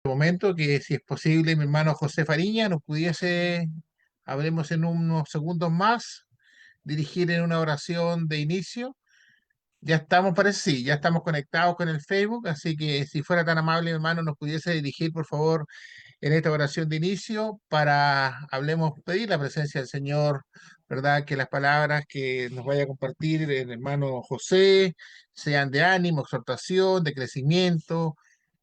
momento que si es posible mi hermano José Fariña nos pudiese, hablemos en unos segundos más, dirigir en una oración de inicio. Ya estamos, parece, sí, ya estamos conectados con el Facebook, así que si fuera tan amable mi hermano nos pudiese dirigir por favor en esta oración de inicio para, hablemos, pedir la presencia del Señor, ¿verdad? Que las palabras que nos vaya a compartir el hermano José sean de ánimo, exhortación, de crecimiento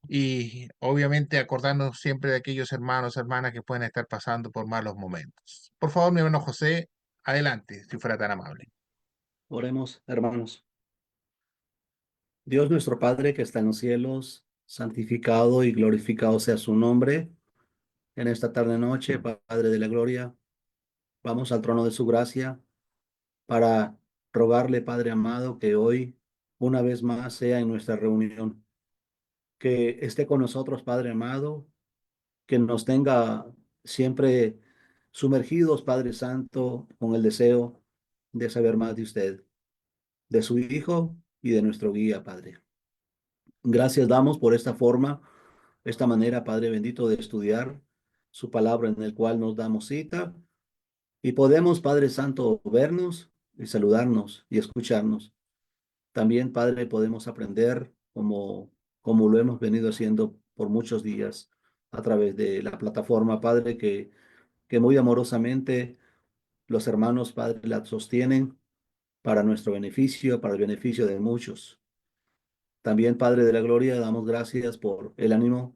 y obviamente acordarnos siempre de aquellos hermanos, hermanas que pueden estar pasando por malos momentos. Por favor, mi hermano José, adelante, si fuera tan amable. Oremos, hermanos. Dios nuestro Padre que está en los cielos, santificado y glorificado sea su nombre. En esta tarde noche, Padre de la gloria, vamos al trono de su gracia para rogarle, Padre amado, que hoy una vez más sea en nuestra reunión, que esté con nosotros, Padre amado, que nos tenga siempre sumergidos, Padre Santo, con el deseo de saber más de usted, de su Hijo y de nuestro guía, Padre. Gracias damos por esta forma, esta manera, Padre bendito, de estudiar su palabra en el cual nos damos cita y podemos, Padre Santo, vernos y saludarnos y escucharnos. También, Padre, podemos aprender como lo hemos venido haciendo por muchos días a través de la plataforma, Padre, que muy amorosamente los hermanos, Padre, la sostienen para nuestro beneficio, para el beneficio de muchos. También, Padre de la Gloria, damos gracias por el ánimo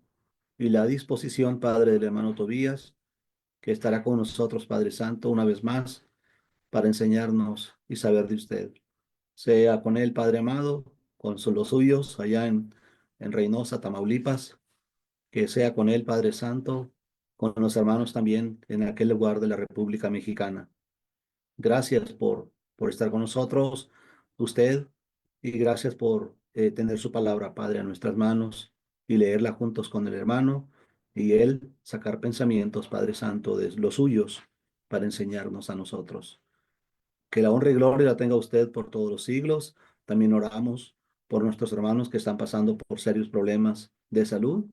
y la disposición, Padre del hermano Tobías, que estará con nosotros, Padre Santo, una vez más, para enseñarnos y saber de usted. Sea con él, Padre amado, con los suyos allá en Reynosa, Tamaulipas, que sea con él, Padre Santo, con los hermanos también en aquel lugar de la República Mexicana. Gracias por estar con nosotros, usted, y gracias por tener su palabra, Padre, a nuestras manos y leerla juntos con el hermano y él sacar pensamientos, Padre Santo, de los suyos para enseñarnos a nosotros. Que la honra y gloria la tenga usted por todos los siglos. También oramos por nuestros hermanos que están pasando por serios problemas de salud,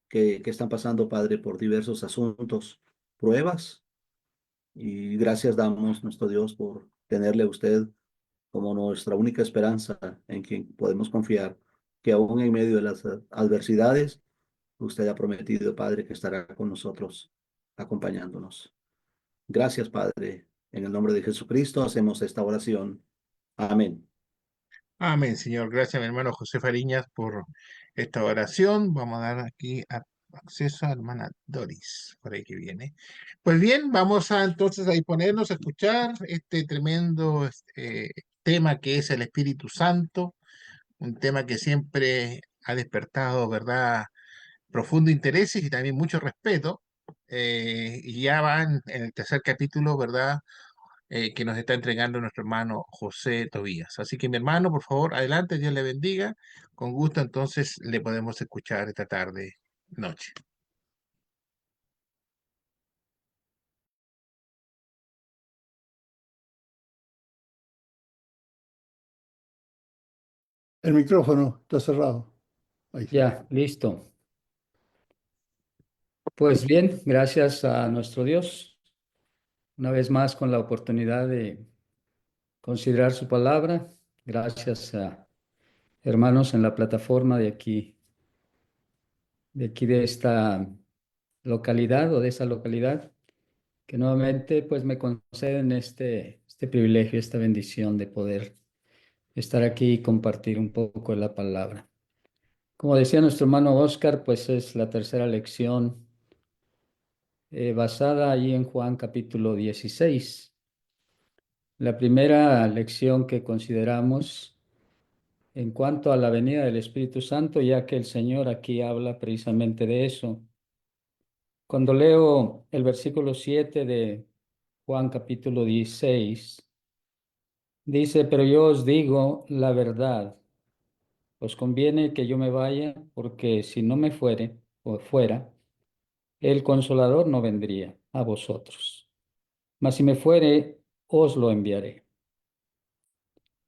que están pasando, Padre, por diversos asuntos, pruebas. Y gracias damos, nuestro Dios, por tenerle a usted como nuestra única esperanza en quien podemos confiar, que aún en medio de las adversidades, usted ha prometido, Padre, que estará con nosotros, acompañándonos. Gracias, Padre. En el nombre de Jesucristo hacemos esta oración. Amén. Amén, Señor. Gracias, mi hermano José Fariñas, por esta oración. Vamos a dar aquí acceso a la hermana Doris, por ahí que viene. Pues bien, vamos a entonces a disponernos a escuchar este tremendo tema que es el Espíritu Santo, un tema que siempre ha despertado, ¿verdad?, profundo interés y también mucho respeto. Y ya van en el tercer capítulo, ¿verdad?, que nos está entregando nuestro hermano José Tobías. Así que mi hermano, por favor, adelante, Dios le bendiga. Con gusto entonces le podemos escuchar esta tarde, noche. El micrófono está cerrado. Ahí sí. Ya, listo. Pues bien, gracias a nuestro Dios, una vez más con la oportunidad de considerar su palabra. Gracias a hermanos en la plataforma de esta localidad o de esa localidad, que nuevamente pues me conceden este privilegio, esta bendición de poder estar aquí y compartir un poco de la palabra. Como decía nuestro hermano Oscar, pues es la tercera lección basada allí en Juan capítulo 16. La primera lección que consideramos en cuanto a la venida del Espíritu Santo, ya que el Señor aquí habla precisamente de eso. Cuando leo el versículo 7 de Juan capítulo 16, dice, pero yo os digo la verdad, os conviene que yo me vaya, porque si no me fuere o fuera, el Consolador no vendría a vosotros. Mas si me fuere, os lo enviaré.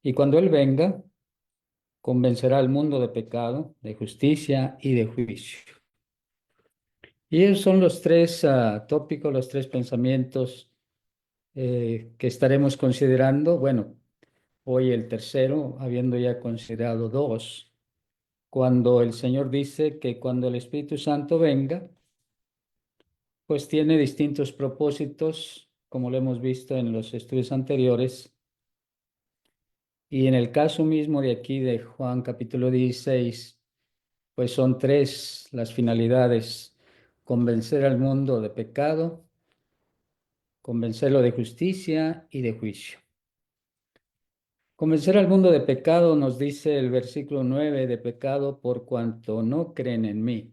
Y cuando Él venga, convencerá al mundo de pecado, de justicia y de juicio. Y esos son los tres tópicos, los tres pensamientos que estaremos considerando. Bueno, hoy el tercero, habiendo ya considerado dos, cuando el Señor dice que cuando el Espíritu Santo venga, pues tiene distintos propósitos, como lo hemos visto en los estudios anteriores. Y en el caso mismo de aquí de Juan capítulo 16, pues son tres las finalidades: convencer al mundo de pecado, convencerlo de justicia y de juicio. Convencer al mundo de pecado, nos dice el versículo 9, de pecado por cuanto no creen en mí.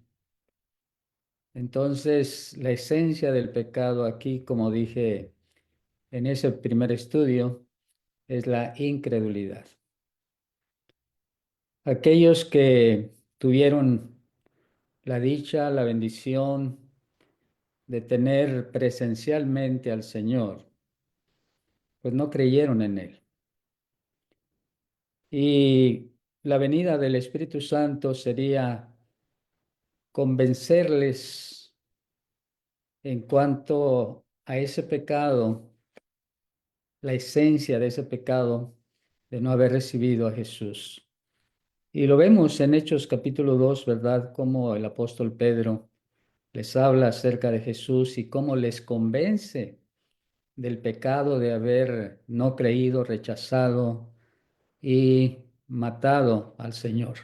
Entonces, la esencia del pecado aquí, como dije en ese primer estudio, es la incredulidad. Aquellos que tuvieron la dicha, la bendición de tener presencialmente al Señor, pues no creyeron en Él. Y la venida del Espíritu Santo sería convencerles en cuanto a ese pecado, la esencia de ese pecado, de no haber recibido a Jesús. Y lo vemos en Hechos capítulo 2, ¿verdad? Cómo el apóstol Pedro les habla acerca de Jesús y cómo les convence del pecado de haber no creído, rechazado y matado al Señor.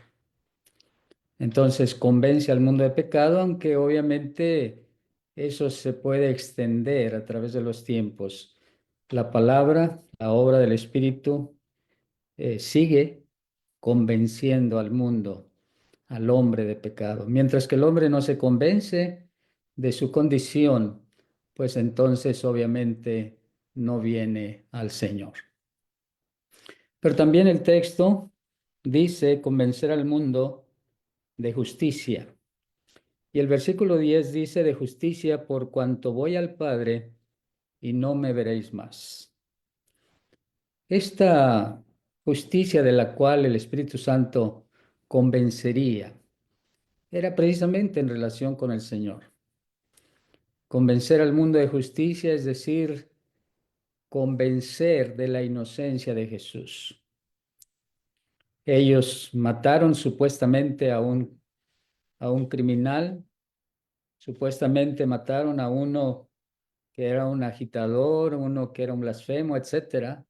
Entonces convence al mundo de pecado, aunque obviamente eso se puede extender a través de los tiempos. La palabra, la obra del Espíritu, sigue convenciendo al mundo, al hombre de pecado. Mientras que el hombre no se convence de su condición, pues entonces obviamente no viene al Señor. Pero también el texto dice convencer al mundo de justicia. Y el versículo 10 dice de justicia por cuanto voy al Padre y no me veréis más. Esta justicia de la cual el Espíritu Santo convencería era precisamente en relación con el Señor. Convencer al mundo de justicia, es decir, convencer de la inocencia de Jesús. Ellos mataron supuestamente a un criminal, supuestamente mataron a uno que era un agitador, uno que era un blasfemo, etcétera.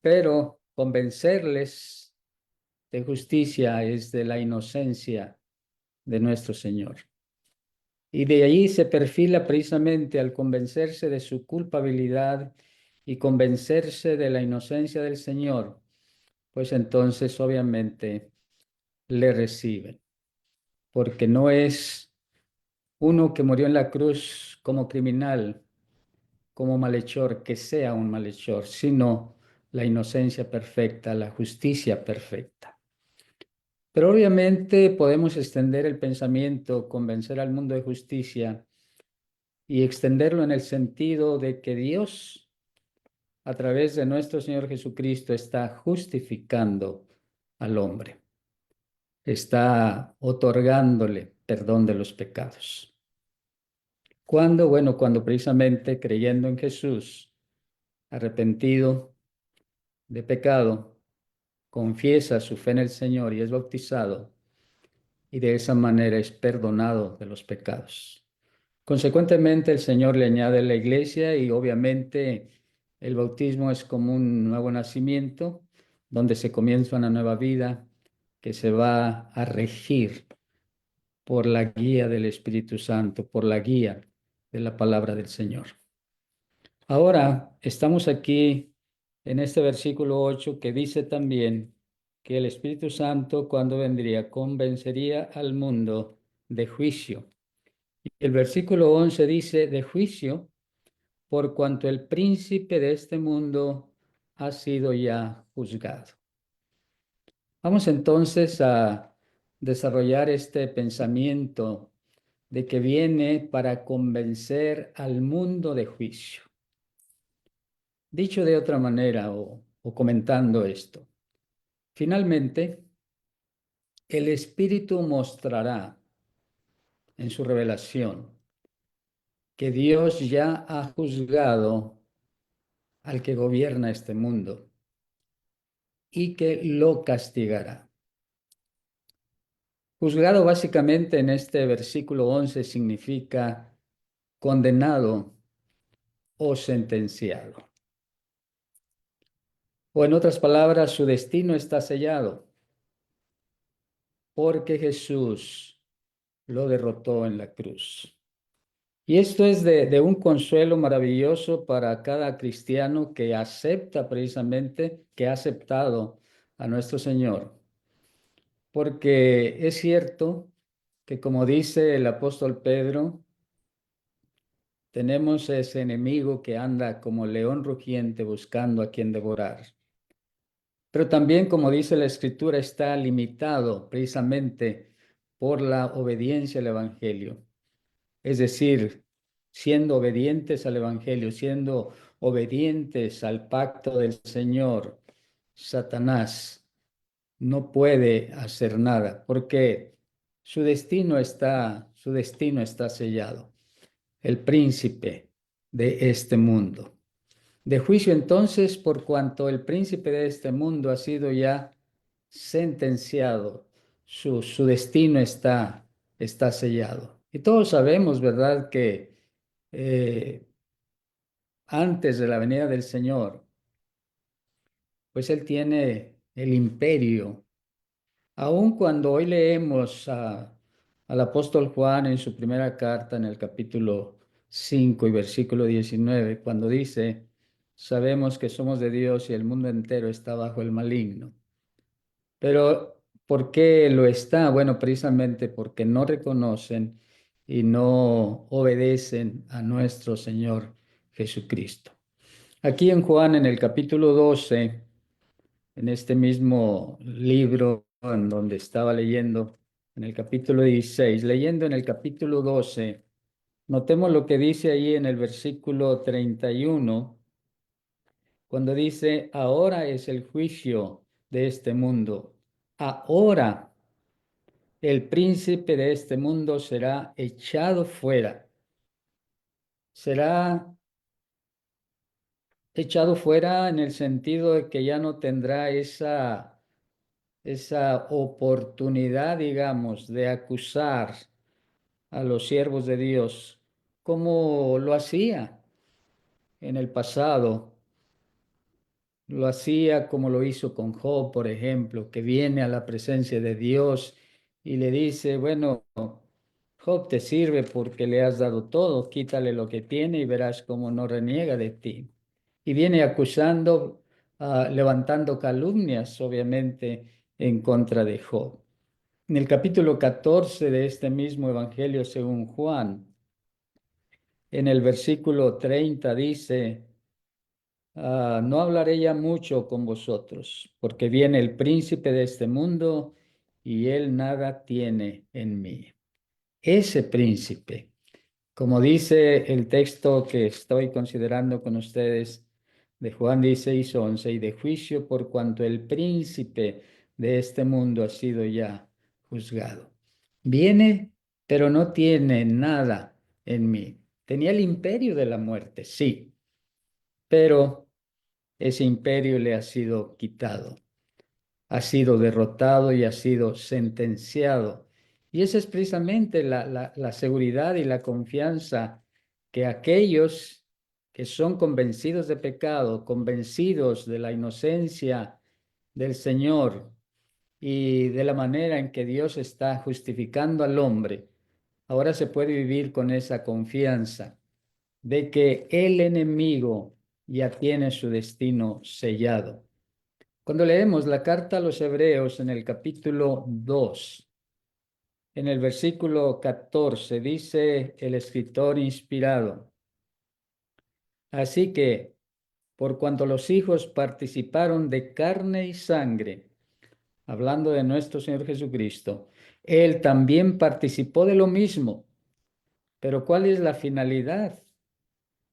Pero convencerles de justicia es de la inocencia de nuestro Señor. Y de ahí se perfila precisamente al convencerse de su culpabilidad y convencerse de la inocencia del Señor, pues entonces obviamente le reciben, porque no es uno que murió en la cruz como criminal, como malhechor, que sea un malhechor, sino la inocencia perfecta, la justicia perfecta. Pero obviamente podemos extender el pensamiento, convencer al mundo de justicia y extenderlo en el sentido de que Dios, a través de nuestro Señor Jesucristo, está justificando al hombre, está otorgándole perdón de los pecados. ¿Cuándo? Bueno, cuando precisamente creyendo en Jesús, arrepentido de pecado, confiesa su fe en el Señor y es bautizado, y de esa manera es perdonado de los pecados. Consecuentemente, el Señor le añade la iglesia y obviamente el bautismo es como un nuevo nacimiento donde se comienza una nueva vida que se va a regir por la guía del Espíritu Santo, por la guía de la palabra del Señor. Ahora estamos aquí en este versículo 8 que dice también que el Espíritu Santo, cuando vendría, convencería al mundo de juicio. El versículo 11 dice de juicio por cuanto el príncipe de este mundo ha sido ya juzgado. Vamos entonces a desarrollar este pensamiento de que viene para convencer al mundo de juicio. Dicho de otra manera o comentando esto, finalmente el Espíritu mostrará en su revelación, que Dios ya ha juzgado al que gobierna este mundo y que lo castigará. Juzgado básicamente en este versículo 11 significa condenado o sentenciado. O en otras palabras, su destino está sellado porque Jesús lo derrotó en la cruz. Y esto es de un consuelo maravilloso para cada cristiano que acepta precisamente, que ha aceptado a nuestro Señor. Porque es cierto que, como dice el apóstol Pedro, tenemos ese enemigo que anda como león rugiente buscando a quien devorar. Pero también, como dice la Escritura, está limitado precisamente por la obediencia al Evangelio. Es decir, siendo obedientes al Evangelio, siendo obedientes al pacto del Señor, Satanás no puede hacer nada porque su destino está sellado. El príncipe de este mundo. De juicio entonces, por cuanto el príncipe de este mundo ha sido ya sentenciado, su destino está sellado. Y todos sabemos, ¿verdad?, que antes de la venida del Señor, pues Él tiene el imperio. Aun cuando hoy leemos al apóstol Juan en su primera carta, en el capítulo 5 y versículo 19, cuando dice, sabemos que somos de Dios y el mundo entero está bajo el maligno. Pero, ¿por qué lo está? Bueno, precisamente porque no reconocen y no obedecen a nuestro Señor Jesucristo. Aquí en Juan, en el capítulo 12, en este mismo libro en donde estaba leyendo, en el capítulo 16, leyendo en el capítulo 12, notemos lo que dice ahí en el versículo 31, cuando dice, ahora es el juicio de este mundo. Ahora el príncipe de este mundo será echado fuera. Será echado fuera en el sentido de que ya no tendrá esa oportunidad, digamos, de acusar a los siervos de Dios como lo hacía en el pasado. Lo hacía como lo hizo con Job, por ejemplo, que viene a la presencia de Dios y le dice, bueno, Job te sirve porque le has dado todo, quítale lo que tiene y verás cómo no reniega de ti. Y viene acusando, levantando calumnias, obviamente, en contra de Job. En el capítulo 14 de este mismo Evangelio según Juan, en el versículo 30 dice, no hablaré ya mucho con vosotros, porque viene el príncipe de este mundo y él nada tiene en mí. Ese príncipe, como dice el texto que estoy considerando con ustedes de Juan 16:11, y de juicio por cuanto el príncipe de este mundo ha sido ya juzgado. Viene, pero no tiene nada en mí. Tenía el imperio de la muerte, sí, pero ese imperio le ha sido quitado, ha sido derrotado y ha sido sentenciado. Y esa es precisamente la seguridad y la confianza que aquellos que son convencidos de pecado, convencidos de la inocencia del Señor y de la manera en que Dios está justificando al hombre, ahora se puede vivir con esa confianza de que el enemigo ya tiene su destino sellado. Cuando leemos la carta a los Hebreos en el capítulo 2, en el versículo 14, dice el escritor inspirado, así que, por cuanto los hijos participaron de carne y sangre, hablando de nuestro Señor Jesucristo, Él también participó de lo mismo. Pero ¿cuál es la finalidad?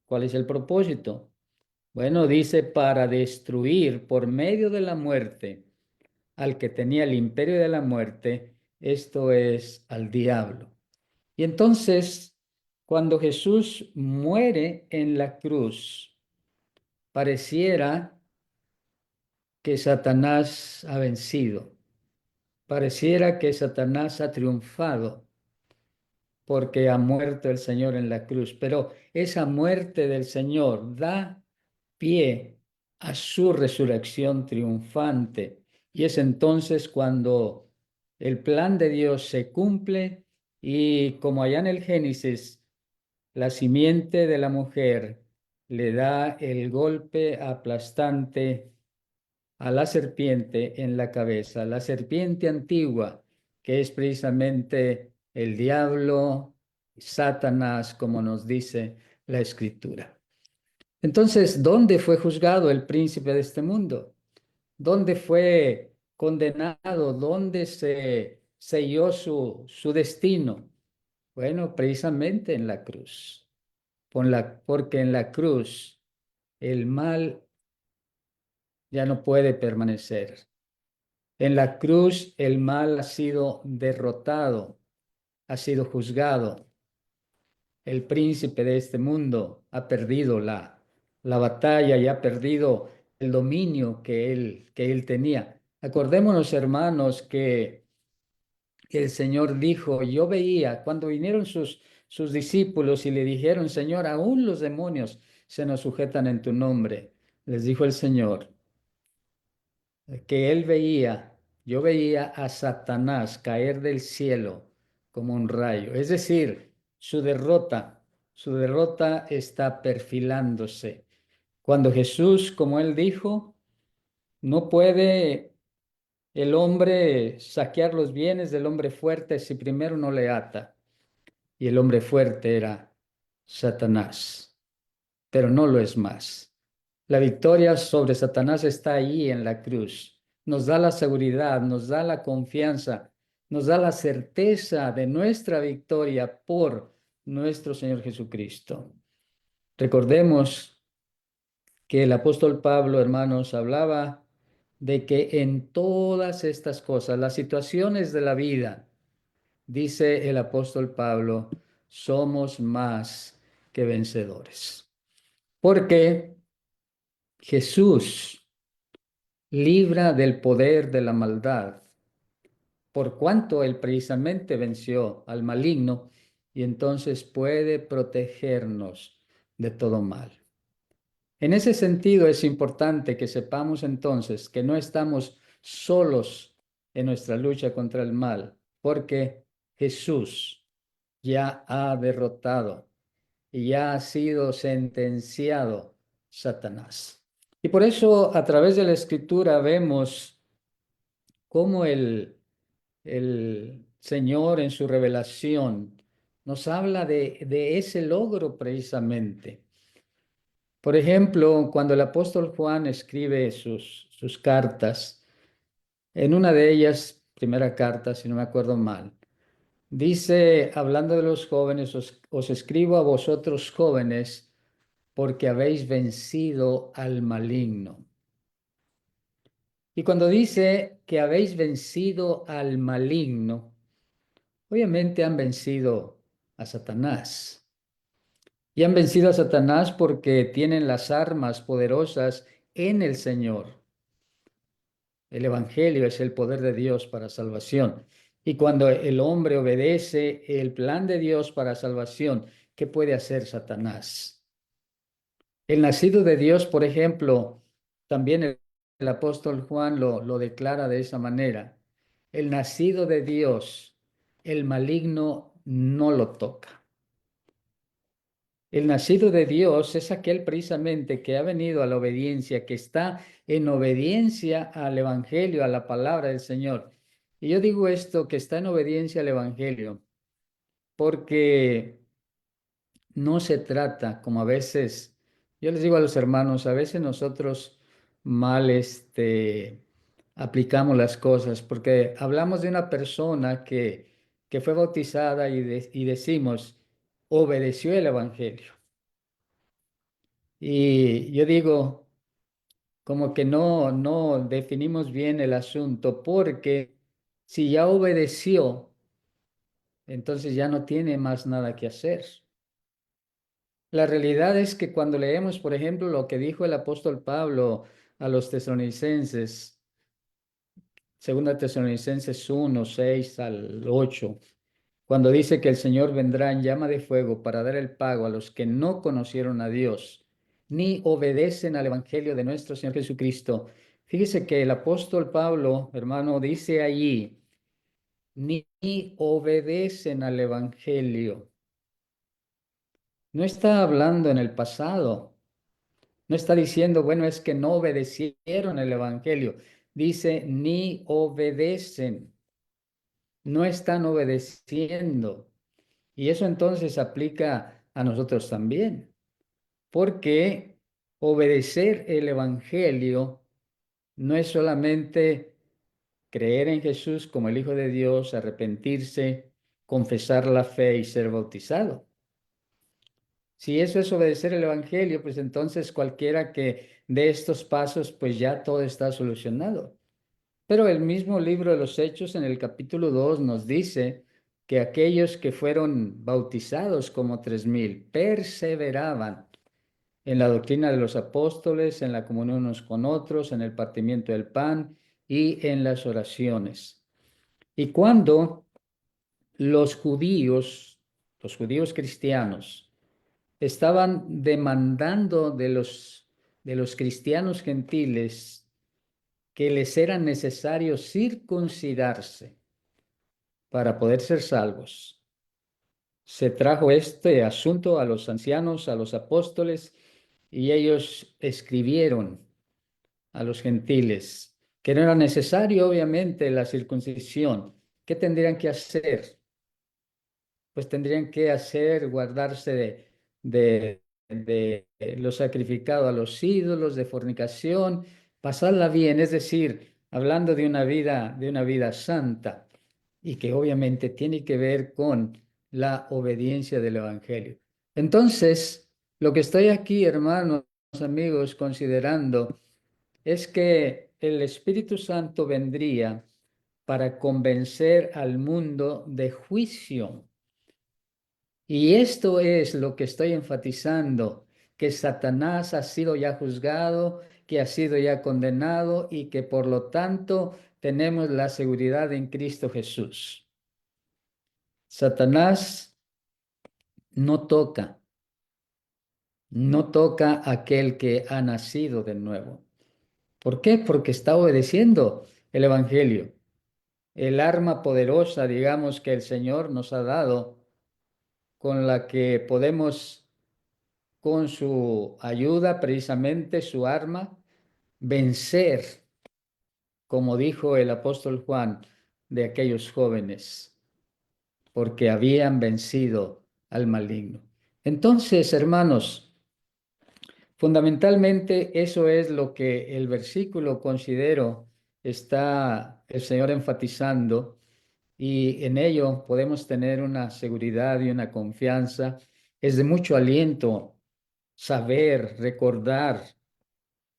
¿Cuál es el propósito? Bueno, dice, para destruir por medio de la muerte al que tenía el imperio de la muerte, esto es al diablo. Y entonces, cuando Jesús muere en la cruz, pareciera que Satanás ha vencido, pareciera que Satanás ha triunfado porque ha muerto el Señor en la cruz, pero esa muerte del Señor da pie a su resurrección triunfante. Y es entonces cuando el plan de Dios se cumple y como allá en el Génesis, la simiente de la mujer le da el golpe aplastante a la serpiente en la cabeza, la serpiente antigua, que es precisamente el diablo, Satanás, como nos dice la Escritura. Entonces, ¿dónde fue juzgado el príncipe de este mundo? ¿Dónde fue condenado? ¿Dónde se selló su destino? Bueno, precisamente en la cruz. Porque en la cruz el mal ya no puede permanecer. En la cruz el mal ha sido derrotado, ha sido juzgado. El príncipe de este mundo ha perdido la batalla y ha perdido el dominio que él tenía. Acordémonos, hermanos, que el Señor dijo, yo veía, cuando vinieron sus discípulos y le dijeron, Señor, aún los demonios se nos sujetan en tu nombre. Les dijo el Señor, que él veía, yo veía a Satanás caer del cielo como un rayo. Es decir, su derrota está perfilándose. Cuando Jesús, como él dijo, no puede el hombre saquear los bienes del hombre fuerte si primero no le ata. Y el hombre fuerte era Satanás, pero no lo es más. La victoria sobre Satanás está ahí en la cruz. Nos da la seguridad, nos da la confianza, nos da la certeza de nuestra victoria por nuestro Señor Jesucristo. Recordemos que el apóstol Pablo, hermanos, hablaba de que en todas estas cosas, las situaciones de la vida, dice el apóstol Pablo, somos más que vencedores. Porque Jesús libra del poder de la maldad, por cuanto él precisamente venció al maligno y entonces puede protegernos de todo mal. En ese sentido es importante que sepamos entonces que no estamos solos en nuestra lucha contra el mal, porque Jesús ya ha derrotado y ya ha sido sentenciado Satanás. Y por eso a través de la Escritura vemos cómo el Señor en su revelación nos habla de ese logro precisamente. Por ejemplo, cuando el apóstol Juan escribe sus cartas, en una de ellas, primera carta, si no me acuerdo mal, dice, hablando de los jóvenes, os escribo a vosotros jóvenes porque habéis vencido al maligno. Y cuando dice que habéis vencido al maligno, obviamente han vencido a Satanás. Y han vencido a Satanás porque tienen las armas poderosas en el Señor. El Evangelio es el poder de Dios para salvación. Y cuando el hombre obedece el plan de Dios para salvación, ¿qué puede hacer Satanás? El nacido de Dios, por ejemplo, también el apóstol Juan lo declara de esa manera. El nacido de Dios, el maligno no lo toca. El nacido de Dios es aquel precisamente que ha venido a la obediencia, que está en obediencia al Evangelio, a la palabra del Señor. Y yo digo esto, que está en obediencia al Evangelio, porque no se trata, como a veces, yo les digo a los hermanos, a veces nosotros mal aplicamos las cosas, porque hablamos de una persona que fue bautizada y decimos, obedeció el Evangelio. Y yo digo, como que no definimos bien el asunto, porque si ya obedeció, entonces ya no tiene más nada que hacer. La realidad es que cuando leemos, por ejemplo, lo que dijo el apóstol Pablo a los tesalonicenses, 2 Tesalonicenses 1, 6 al 8, cuando dice que el Señor vendrá en llama de fuego para dar el pago a los que no conocieron a Dios, ni obedecen al Evangelio de nuestro Señor Jesucristo. Fíjese que el apóstol Pablo, hermano, dice allí, ni obedecen al Evangelio. No está hablando en el pasado. No está diciendo, bueno, es que no obedecieron el Evangelio. Dice, ni obedecen. No están obedeciendo. Y eso entonces aplica a nosotros también, porque obedecer el Evangelio no es solamente creer en Jesús como el Hijo de Dios, arrepentirse, confesar la fe y ser bautizado. Si eso es obedecer el Evangelio, pues entonces cualquiera que dé estos pasos, pues ya todo está solucionado. Pero el mismo libro de los Hechos en el capítulo 2 nos dice que aquellos que fueron bautizados como 3,000 perseveraban en la doctrina de los apóstoles, en la comunión unos con otros, en el partimiento del pan y en las oraciones. Y cuando los judíos cristianos, estaban demandando de los cristianos gentiles que les era necesario circuncidarse para poder ser salvos. Se trajo este asunto a los ancianos, a los apóstoles, y ellos escribieron a los gentiles que no era necesario, obviamente, la circuncisión. ¿Qué tendrían que hacer? Pues tendrían que guardarse de lo sacrificado a los ídolos, de fornicación, pasarla bien, es decir, hablando de una vida santa y que obviamente tiene que ver con la obediencia del Evangelio. Entonces, lo que estoy aquí, hermanos, amigos, considerando es que el Espíritu Santo vendría para convencer al mundo de juicio. Y esto es lo que estoy enfatizando, que Satanás ha sido ya juzgado, que ha sido ya condenado y que por lo tanto tenemos la seguridad en Cristo Jesús. Satanás no toca, no toca a aquel que ha nacido de nuevo. ¿Por qué? Porque está obedeciendo el Evangelio. El arma poderosa, digamos, que el Señor nos ha dado, con la que podemos, con su ayuda, precisamente su arma, vencer, como dijo el apóstol Juan, de aquellos jóvenes, porque habían vencido al maligno. Entonces, hermanos, fundamentalmente eso es lo que el versículo, considero, está el Señor enfatizando, y en ello podemos tener una seguridad y una confianza. Es de mucho aliento saber, recordar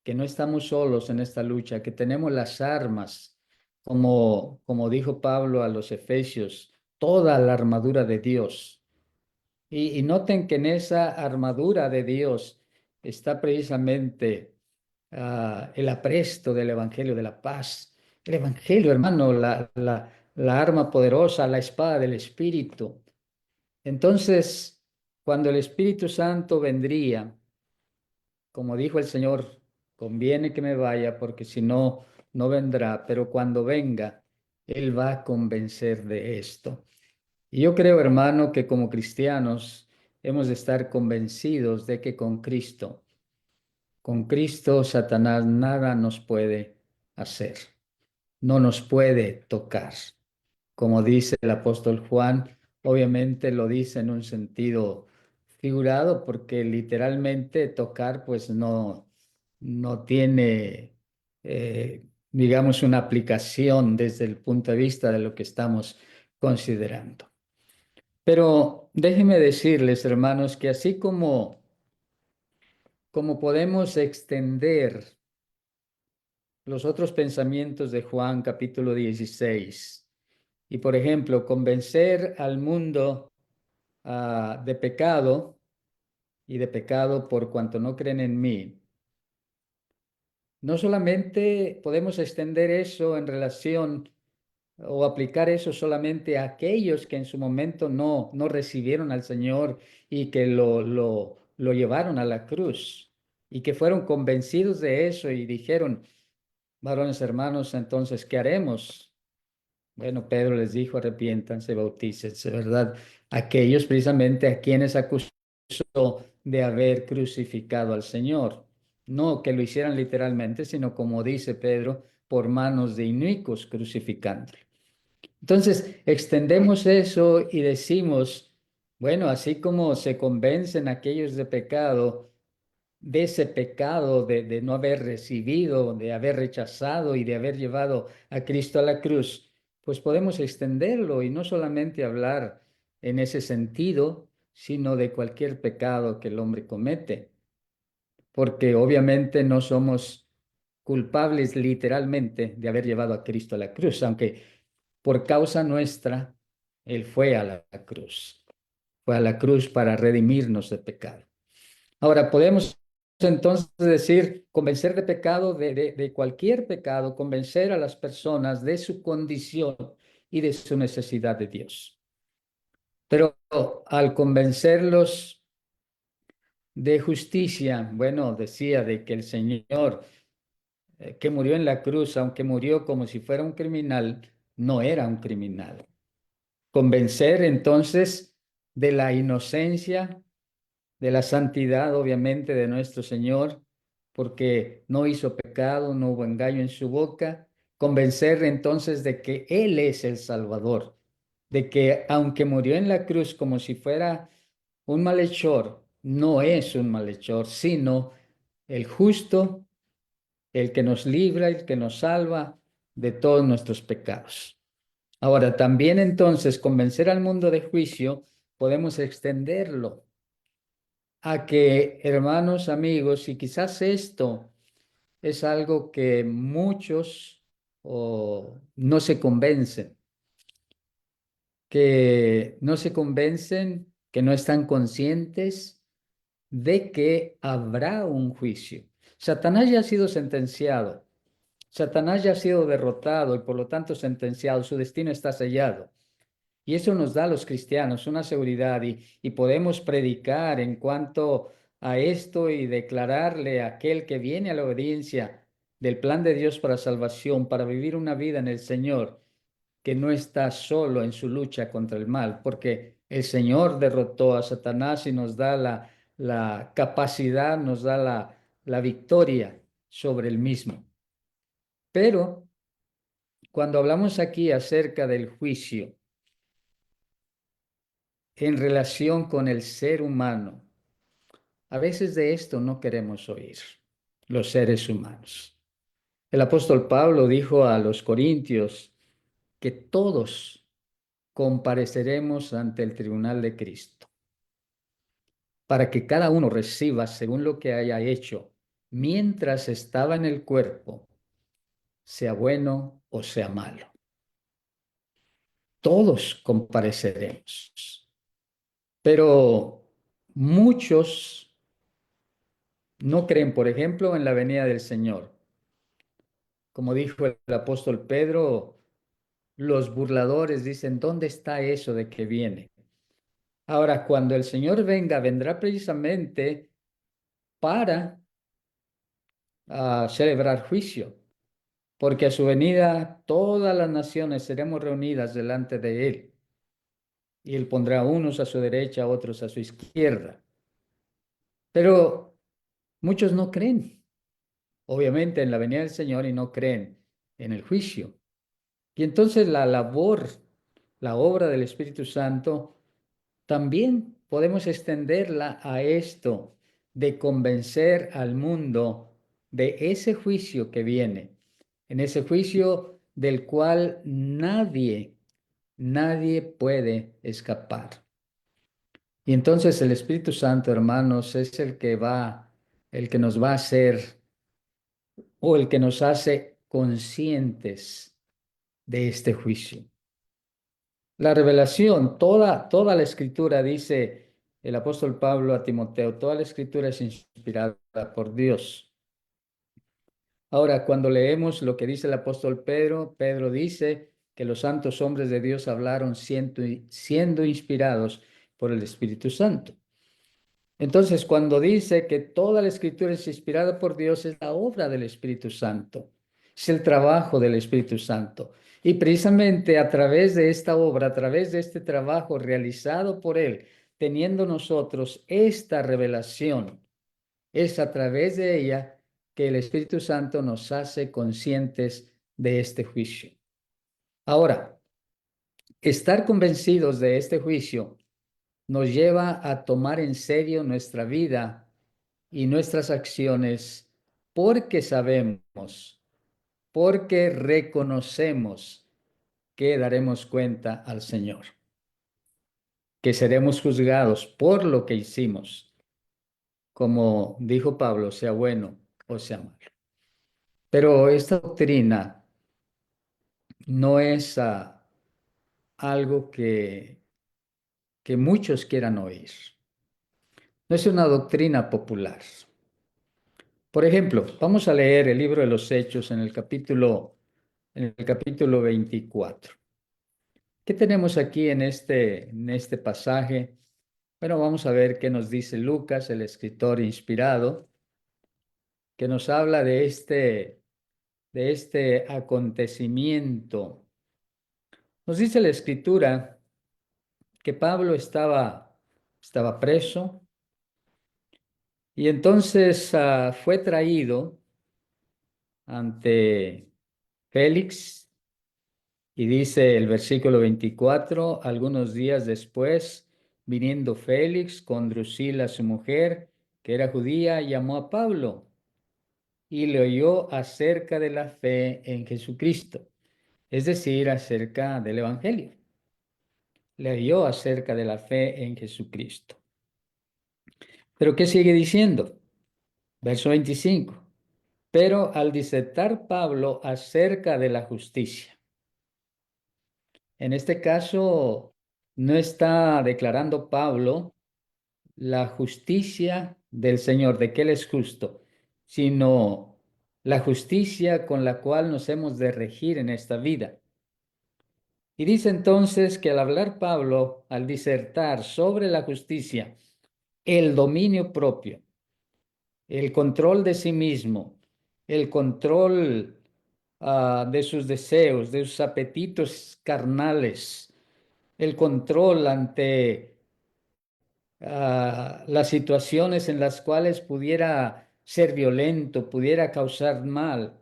que no estamos solos en esta lucha, que tenemos las armas, como dijo Pablo a los Efesios, toda la armadura de Dios. Y noten que en esa armadura de Dios está precisamente el apresto del Evangelio de la paz. El Evangelio, hermano, la arma poderosa, la espada del Espíritu. Entonces, cuando el Espíritu Santo vendría, como dijo el Señor, conviene que me vaya porque si no, no vendrá, pero cuando venga, Él va a convencer de esto. Y yo creo, hermano, que como cristianos hemos de estar convencidos de que con Cristo, Satanás nada nos puede hacer, no nos puede tocar. Como dice el apóstol Juan, obviamente lo dice en un sentido figurado, porque literalmente tocar pues no tiene, digamos, una aplicación desde el punto de vista de lo que estamos considerando. Pero déjenme decirles, hermanos, que así como podemos extender los otros pensamientos de Juan capítulo 16 Y por ejemplo, convencer al mundo de pecado y de pecado por cuanto no creen en mí. No solamente podemos extender eso en relación o aplicar eso solamente a aquellos que en su momento no recibieron al Señor y que lo llevaron a la cruz y que fueron convencidos de eso y dijeron, varones hermanos, entonces, ¿qué haremos? Bueno, Pedro les dijo, arrepiéntanse, bautícense, ¿verdad? Aquellos precisamente a quienes acusó de haber crucificado al Señor. No que lo hicieran literalmente, sino como dice Pedro, por manos de inicuos crucificándolo. Entonces, extendemos eso y decimos, bueno, así como se convencen aquellos de pecado, de ese pecado de no haber recibido, de haber rechazado y de haber llevado a Cristo a la cruz, pues podemos extenderlo y no solamente hablar en ese sentido, sino de cualquier pecado que el hombre comete, porque obviamente no somos culpables literalmente de haber llevado a Cristo a la cruz, aunque por causa nuestra, Él fue a la cruz. Fue a la cruz para redimirnos de pecado. Ahora, podemos entonces decir, convencer de pecado, de cualquier pecado, convencer a las personas de su condición y de su necesidad de Dios. Pero al convencerlos de justicia, bueno, decía de que el Señor que murió en la cruz, aunque murió como si fuera un criminal, no era un criminal. Convencer entonces de la inocencia, de la santidad, obviamente, de nuestro Señor, porque no hizo pecado, no hubo engaño en su boca. Convencer entonces de que Él es el Salvador, de que aunque murió en la cruz como si fuera un malhechor, no es un malhechor, sino el justo, el que nos libra, el que nos salva de todos nuestros pecados. Ahora, también entonces convencer al mundo de juicio, podemos extenderlo a que, hermanos, amigos, y quizás esto es algo que muchos no se convencen, que no se convencen, que no están conscientes de que habrá un juicio. Satanás ya ha sido sentenciado, Satanás ya ha sido derrotado y por lo tanto sentenciado, su destino está sellado. Y eso nos da a los cristianos una seguridad y podemos predicar en cuanto a esto y declararle a aquel que viene a la obediencia del plan de Dios para salvación, para vivir una vida en el Señor, que no está solo en su lucha contra el mal, porque el Señor derrotó a Satanás y nos da la capacidad, nos da la victoria sobre el mismo. Pero cuando hablamos aquí acerca del juicio, en relación con el ser humano, a veces de esto no queremos oír, los seres humanos. El apóstol Pablo dijo a los corintios que todos compareceremos ante el tribunal de Cristo, para que cada uno reciba según lo que haya hecho mientras estaba en el cuerpo, sea bueno o sea malo. Todos compareceremos, pero muchos no creen, por ejemplo, en la venida del Señor. Como dijo el apóstol Pedro, los burladores dicen, ¿dónde está eso de que viene? Ahora, cuando el Señor venga, vendrá precisamente para celebrar juicio, porque a su venida todas las naciones seremos reunidas delante de Él, y Él pondrá unos a su derecha, otros a su izquierda. Pero muchos no creen, obviamente, en la venida del Señor y no creen en el juicio. Y entonces la labor, la obra del Espíritu Santo, también podemos extenderla a esto de convencer al mundo de ese juicio que viene, en ese juicio del cual nadie puede escapar. Y entonces el Espíritu Santo, hermanos, es el que nos va a hacer o el que nos hace conscientes de este juicio. La revelación, toda la escritura, dice el apóstol Pablo a Timoteo, toda la escritura es inspirada por Dios. Ahora, cuando leemos lo que dice el apóstol Pedro, Pedro dice que los santos hombres de Dios hablaron siendo inspirados por el Espíritu Santo. Entonces, cuando dice que toda la escritura es inspirada por Dios, es la obra del Espíritu Santo, es el trabajo del Espíritu Santo. Y precisamente a través de esta obra, a través de este trabajo realizado por Él, teniendo nosotros esta revelación, es a través de ella que el Espíritu Santo nos hace conscientes de este juicio. Ahora, estar convencidos de este juicio nos lleva a tomar en serio nuestra vida y nuestras acciones porque sabemos, porque reconocemos que daremos cuenta al Señor, que seremos juzgados por lo que hicimos, como dijo Pablo, sea bueno o sea malo. Pero esta doctrina no es algo que muchos quieran oír. No es una doctrina popular. Por ejemplo, vamos a leer el libro de los Hechos en el capítulo 24. ¿Qué tenemos aquí en este pasaje? Bueno, vamos a ver qué nos dice Lucas, el escritor inspirado, que nos habla de este acontecimiento. Nos dice la escritura que Pablo estaba preso y entonces fue traído ante Félix. Y dice el versículo 24, algunos días después, viniendo Félix con Drusila su mujer, que era judía, llamó a Pablo y le oyó acerca de la fe en Jesucristo, es decir, acerca del Evangelio. Le oyó acerca de la fe en Jesucristo. Pero ¿qué sigue diciendo? Verso 25. Pero al disertar Pablo acerca de la justicia, en este caso, no está declarando Pablo la justicia del Señor, de que Él es justo, sino la justicia con la cual nos hemos de regir en esta vida. Y dice entonces que al hablar Pablo, al disertar sobre la justicia, el dominio propio, el control de sí mismo, el control de sus deseos, de sus apetitos carnales, el control ante las situaciones en las cuales pudiera ser violento, pudiera causar mal.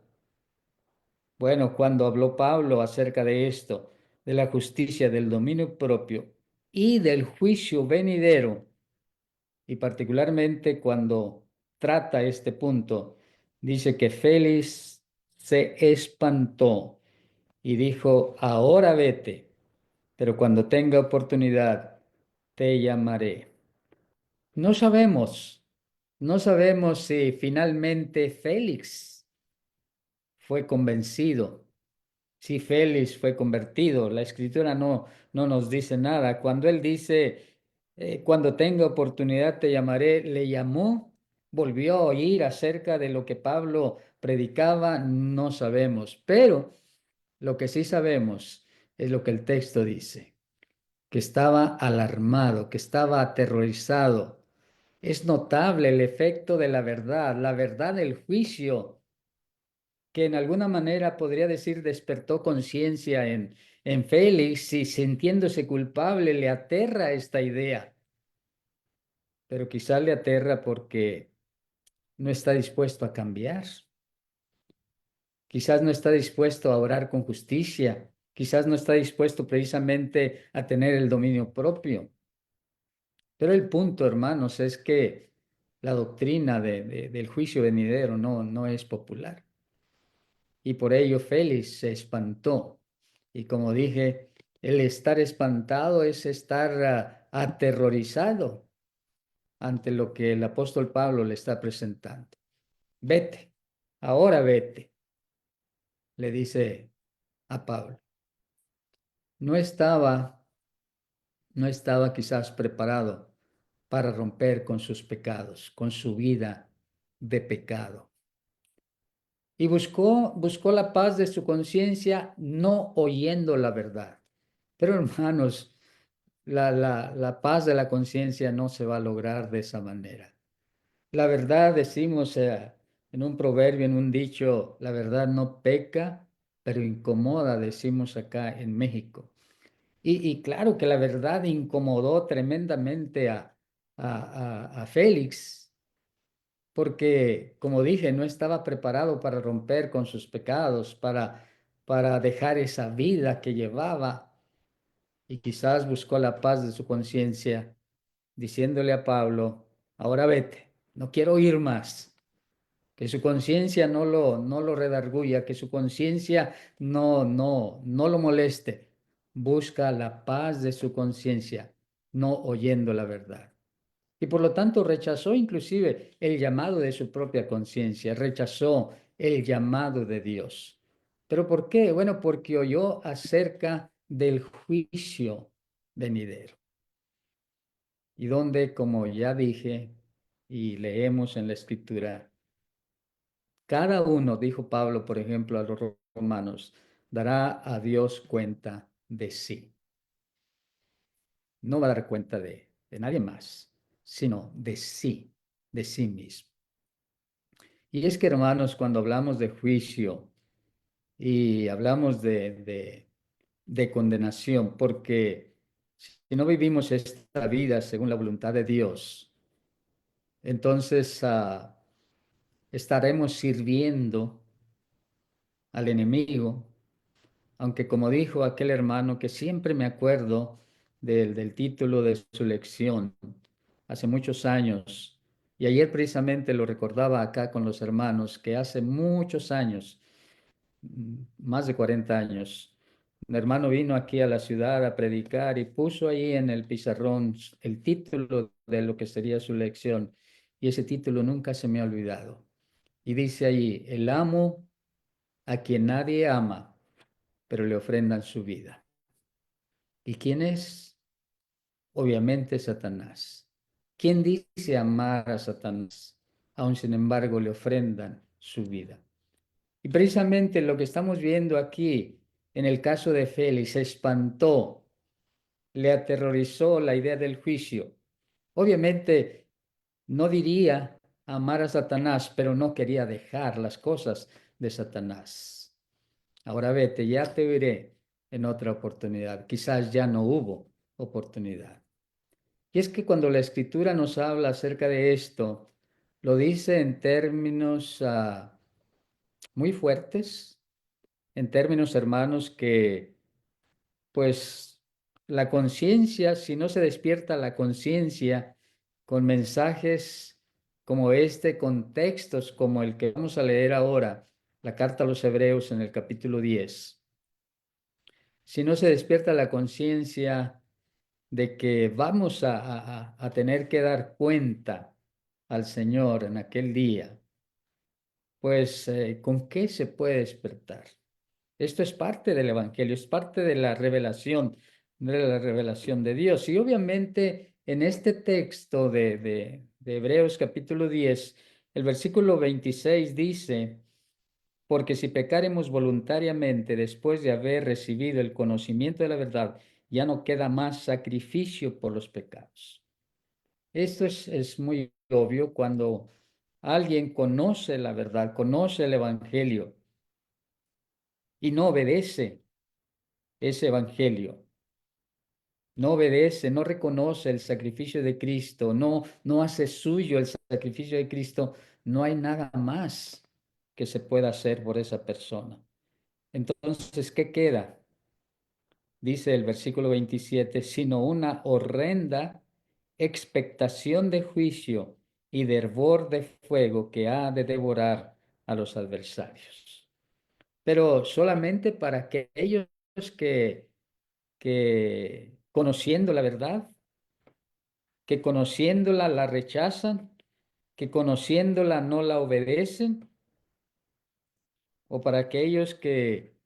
Bueno, cuando habló Pablo acerca de esto, de la justicia, del dominio propio y del juicio venidero, y particularmente cuando trata este punto, dice que Félix se espantó y dijo, ahora vete, pero cuando tenga oportunidad te llamaré. No sabemos, no sabemos si finalmente Félix fue convencido, si Félix fue convertido. La escritura no nos dice nada. Cuando él dice, cuando tenga oportunidad te llamaré, le llamó, volvió a oír acerca de lo que Pablo predicaba, no sabemos. Pero lo que sí sabemos es lo que el texto dice, que estaba alarmado, que estaba aterrorizado. Es notable el efecto de la verdad del juicio, que en alguna manera podría decir despertó conciencia en Félix y sintiéndose culpable le aterra esta idea, pero quizá le aterra porque no está dispuesto a cambiar, quizás no está dispuesto a orar con justicia, quizás no está dispuesto precisamente a tener el dominio propio. Pero el punto, hermanos, es que la doctrina del juicio venidero no es popular. Y por ello Félix se espantó. Y como dije, el estar espantado es estar aterrorizado ante lo que el apóstol Pablo le está presentando. Vete, ahora vete, le dice a Pablo. No estaba no estaba quizás preparado para romper con sus pecados, con su vida de pecado. Y buscó la paz de su conciencia no oyendo la verdad. Pero hermanos, la paz de la conciencia no se va a lograr de esa manera. La verdad, decimos en un proverbio, en un dicho, la verdad no peca, pero incomoda, decimos acá en México. Y claro que la verdad incomodó tremendamente a Félix, porque, como dije, no estaba preparado para romper con sus pecados, para dejar esa vida que llevaba, y quizás buscó la paz de su conciencia, diciéndole a Pablo, ahora vete, no quiero oír más. Que su conciencia no lo redarguya, que su conciencia no lo moleste. Busca la paz de su conciencia, no oyendo la verdad. Y por lo tanto rechazó inclusive el llamado de su propia conciencia, rechazó el llamado de Dios. ¿Pero por qué? Bueno, porque oyó acerca del juicio venidero. Y donde, como ya dije y leemos en la Escritura, cada uno, dijo Pablo, por ejemplo, a los romanos, dará a Dios cuenta de sí. No va a dar cuenta de nadie más, sino de sí mismo. Y es que, hermanos, cuando hablamos de juicio y hablamos de condenación, porque si no vivimos esta vida según la voluntad de Dios, entonces estaremos sirviendo al enemigo. Aunque como dijo aquel hermano, que siempre me acuerdo del título de su lección, hace muchos años, y ayer precisamente lo recordaba acá con los hermanos, que hace muchos años, más de 40 años, un hermano vino aquí a la ciudad a predicar y puso ahí en el pizarrón el título de lo que sería su lección, y ese título nunca se me ha olvidado. Y dice ahí, el amo a quien nadie ama, pero le ofrendan su vida. ¿Y quién es? Obviamente Satanás. ¿Quién dice amar a Satanás? Aún sin embargo le ofrendan su vida. Y precisamente lo que estamos viendo aquí en el caso de Félix, se espantó, le aterrorizó la idea del juicio. Obviamente no diría amar a Satanás, pero no quería dejar las cosas de Satanás. Ahora vete, ya te veré en otra oportunidad. Quizás ya no hubo oportunidad. Y es que cuando la Escritura nos habla acerca de esto, lo dice en términos muy fuertes, en términos, hermanos, que pues la conciencia, si no se despierta la conciencia con mensajes como este, con textos como el que vamos a leer ahora, la carta a los Hebreos en el capítulo 10, si no se despierta la conciencia de que vamos a tener que dar cuenta al Señor en aquel día, pues ¿con qué se puede despertar? Esto es parte del Evangelio, es parte de la revelación de Dios. Y obviamente en este texto de Hebreos capítulo 10, el versículo 26 dice, porque si pecaremos voluntariamente después de haber recibido el conocimiento de la verdad, ya no queda más sacrificio por los pecados. Esto es muy obvio cuando alguien conoce la verdad, conoce el Evangelio y no obedece ese Evangelio, no obedece, no reconoce el sacrificio de Cristo, no hace suyo el sacrificio de Cristo, no hay nada más que se pueda hacer por esa persona. Entonces, ¿qué queda? Dice el versículo 27, sino una horrenda expectación de juicio y de hervor de fuego que ha de devorar a los adversarios. Pero solamente para aquellos que conociendo la verdad, que conociéndola la rechazan, que conociéndola no la obedecen, o para aquellos que,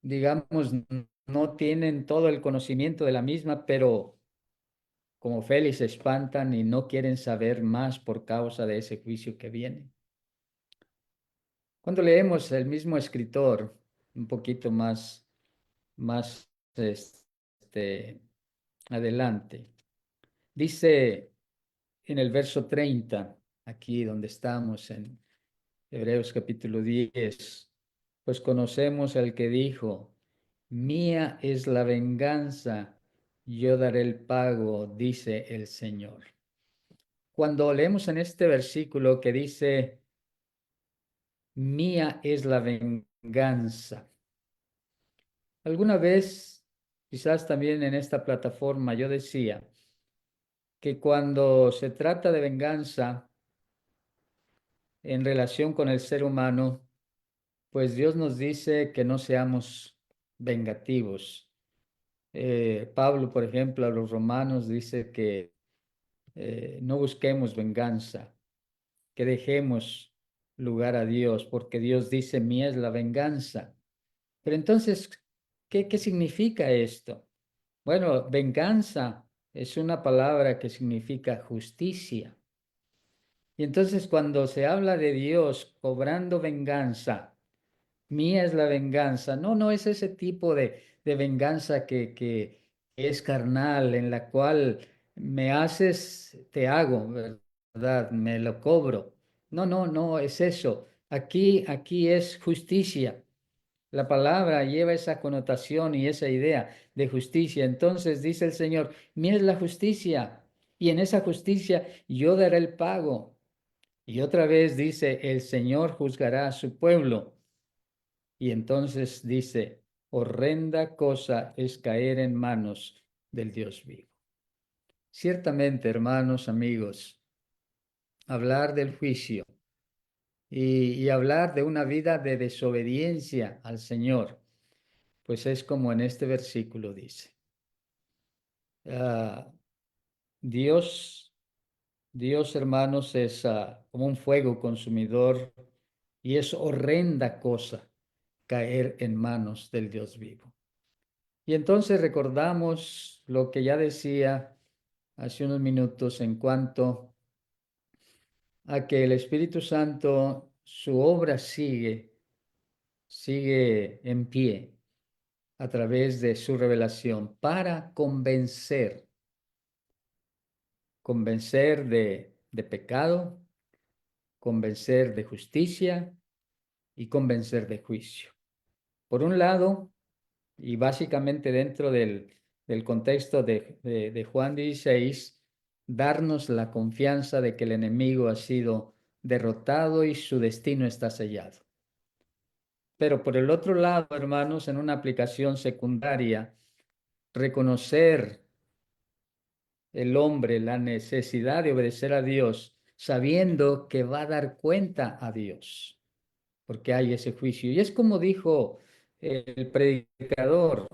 digamos, no tienen todo el conocimiento de la misma, pero como Félix se espantan y no quieren saber más por causa de ese juicio que viene. Cuando leemos el mismo escritor, un poquito más adelante, dice en el verso 30, aquí donde estamos en Hebreos capítulo 10, pues conocemos al que dijo, mía es la venganza, yo daré el pago, dice el Señor. Cuando leemos en este versículo que dice, mía es la venganza, alguna vez, quizás también en esta plataforma, yo decía que cuando se trata de venganza en relación con el ser humano, pues Dios nos dice que no seamos vengativos. Pablo, por ejemplo, a los romanos dice que no busquemos venganza, que dejemos lugar a Dios, porque Dios dice, mía es la venganza. Pero entonces, ¿qué significa esto? Bueno, venganza es una palabra que significa justicia. Y entonces cuando se habla de Dios cobrando venganza, mía es la venganza. No, no es ese tipo de venganza que es carnal, en la cual me haces, te hago, ¿verdad? Me lo cobro. No, no, no es eso. Aquí es justicia. La palabra lleva esa connotación y esa idea de justicia. Entonces dice el Señor, mía es la justicia y en esa justicia yo daré el pago. Y otra vez dice, el Señor juzgará a su pueblo. Y entonces dice, horrenda cosa es caer en manos del Dios vivo. Ciertamente, hermanos, amigos, hablar del juicio y hablar de una vida de desobediencia al Señor, pues es como en este versículo dice. Ah, Dios, Dios, hermanos, es como un fuego consumidor y es horrenda cosa caer en manos del Dios vivo. Y entonces recordamos lo que ya decía hace unos minutos en cuanto a que el Espíritu Santo, su obra sigue en pie a través de su revelación para convencer de pecado, convencer de justicia y convencer de juicio. Por un lado, y básicamente dentro del contexto de Juan 16, darnos la confianza de que el enemigo ha sido derrotado y su destino está sellado. Pero por el otro lado, hermanos, en una aplicación secundaria, reconocer el hombre la necesidad de obedecer a Dios, sabiendo que va a dar cuenta a Dios, porque hay ese juicio. Y es como dijo el predicador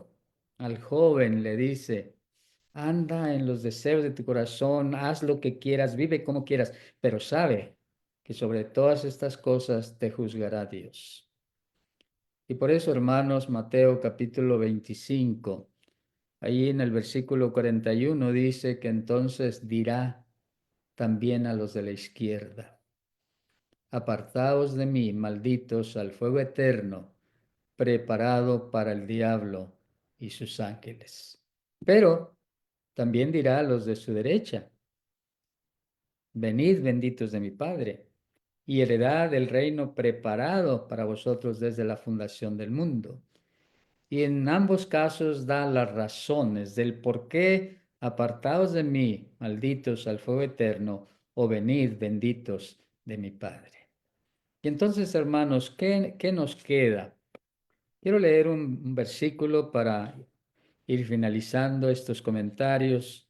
al joven, le dice, anda en los deseos de tu corazón, haz lo que quieras, vive como quieras, pero sabe que sobre todas estas cosas te juzgará Dios. Y por eso, hermanos, Mateo capítulo 25, ahí en el versículo 41 dice que entonces dirá también a los de la izquierda, apartaos de mí, malditos, al fuego eterno, preparado para el diablo y sus ángeles. Pero también dirá a los de su derecha, venid benditos de mi Padre, y heredad del reino preparado para vosotros desde la fundación del mundo. Y en ambos casos da las razones del por qué apartaos de mí, malditos al fuego eterno, o venid benditos de mi Padre. Y entonces, hermanos, ¿qué nos queda? Quiero leer un versículo para ir finalizando estos comentarios.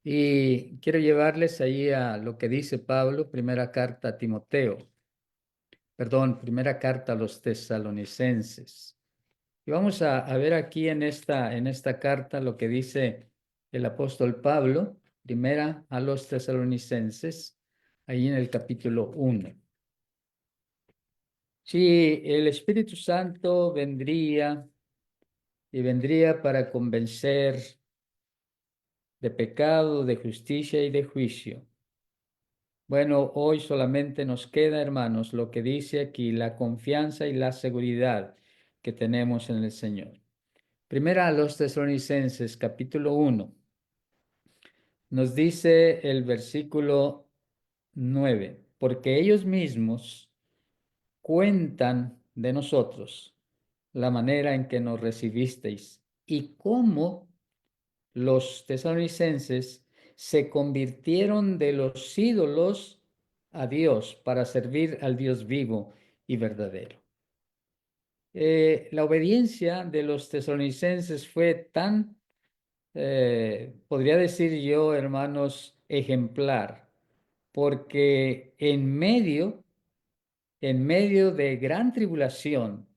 Y quiero llevarles ahí a lo que dice Pablo, primera carta a Timoteo, primera carta a los tesalonicenses. Y vamos a ver aquí en esta carta lo que dice el apóstol Pablo, primera a los tesalonicenses, ahí en el capítulo 1. Si el Espíritu Santo vendría y vendría para convencer de pecado, de justicia y de juicio. Bueno, hoy solamente nos queda, hermanos, lo que dice aquí, la confianza y la seguridad que tenemos en el Señor. Primera a los Tesalonicenses, capítulo 1. Nos dice el versículo 9, porque ellos mismos cuentan de nosotros la manera en que nos recibisteis y cómo los tesalonicenses se convirtieron de los ídolos a Dios para servir al Dios vivo y verdadero. La obediencia de los tesalonicenses fue tan, podría decir yo, hermanos, ejemplar, porque en medio de gran tribulación,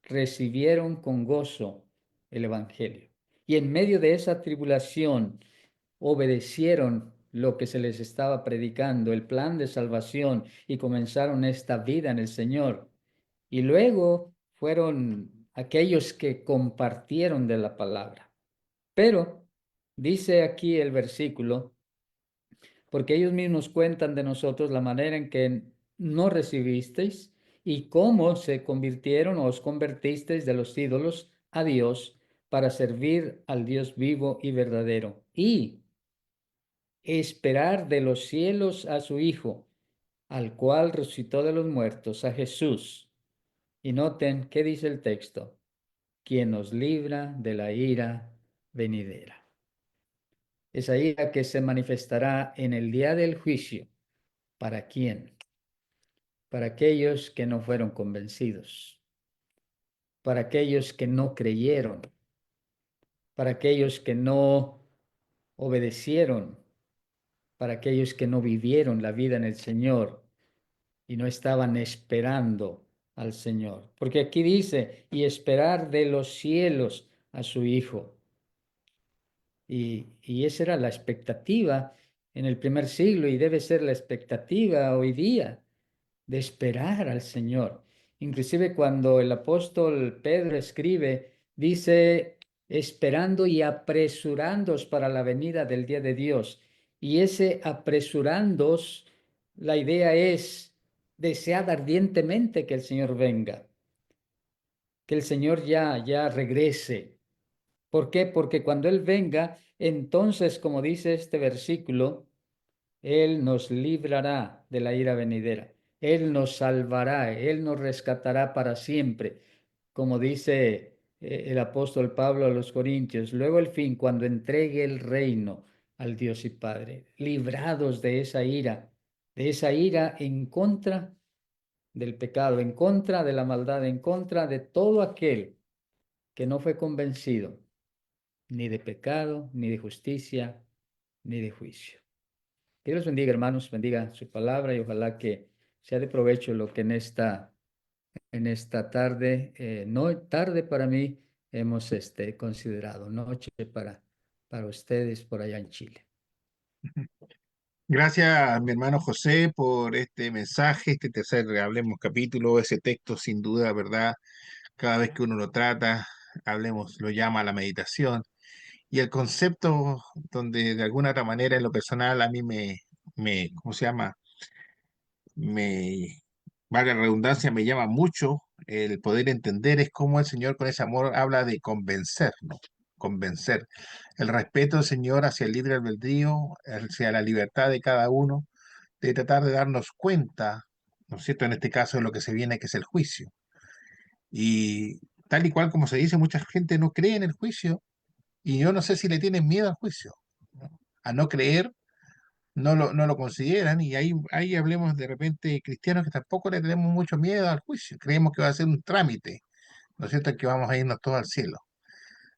recibieron con gozo el Evangelio. Y en medio de esa tribulación, obedecieron lo que se les estaba predicando, el plan de salvación, y comenzaron esta vida en el Señor. Y luego fueron aquellos que compartieron de la palabra. Pero dice aquí el versículo, porque ellos mismos cuentan de nosotros la manera en que no recibisteis y cómo se convirtieron o os convertisteis de los ídolos a Dios para servir al Dios vivo y verdadero y esperar de los cielos a su Hijo, al cual resucitó de los muertos, a Jesús. Y noten qué dice el texto, quien nos libra de la ira venidera. Esa ira que se manifestará en el día del juicio. ¿Para quién? Para aquellos que no fueron convencidos, para aquellos que no creyeron, para aquellos que no obedecieron, para aquellos que no vivieron la vida en el Señor y no estaban esperando al Señor. Porque aquí dice, y esperar de los cielos a su Hijo. Y esa era la expectativa en el primer siglo y debe ser la expectativa hoy día de esperar al Señor. Inclusive cuando el apóstol Pedro escribe, dice, esperando y apresurándoos para la venida del día de Dios. Y ese apresurándoos, la idea es desead ardientemente que el Señor venga, que el Señor ya regrese. ¿Por qué? Porque cuando Él venga, entonces, como dice este versículo, Él nos librará de la ira venidera. Él nos salvará, Él nos rescatará para siempre, como dice el apóstol Pablo a los Corintios. Luego el fin, cuando entregue el reino al Dios y Padre, librados de esa ira en contra del pecado, en contra de la maldad, en contra de todo aquel que no fue convencido ni de pecado, ni de justicia, ni de juicio. Que Dios bendiga, hermanos, bendiga su palabra y ojalá que sea de provecho lo que en esta tarde, no tarde para mí, hemos considerado, noche para ustedes por allá en Chile. Gracias, mi hermano José, por este mensaje, este tercer Hablemos capítulo, ese texto sin duda, ¿verdad? Cada vez que uno lo trata, Hablemos lo llama a la meditación. Y el concepto donde de alguna otra manera en lo personal a mí ¿cómo se llama? Me, valga la redundancia, me llama mucho el poder entender es cómo el Señor con ese amor habla de convencer, ¿no? Convencer. El respeto del Señor hacia el libre albedrío, hacia la libertad de cada uno, de tratar de darnos cuenta, ¿no es cierto? En este caso de lo que se viene, que es el juicio. Y tal y cual como se dice, mucha gente no cree en el juicio y yo no sé si le tienen miedo al juicio, ¿no? A no creer, no lo consideran y ahí hablemos de repente cristianos que tampoco le tenemos mucho miedo al juicio, creemos que va a ser un trámite, ¿no es cierto? Que vamos a irnos todos al cielo.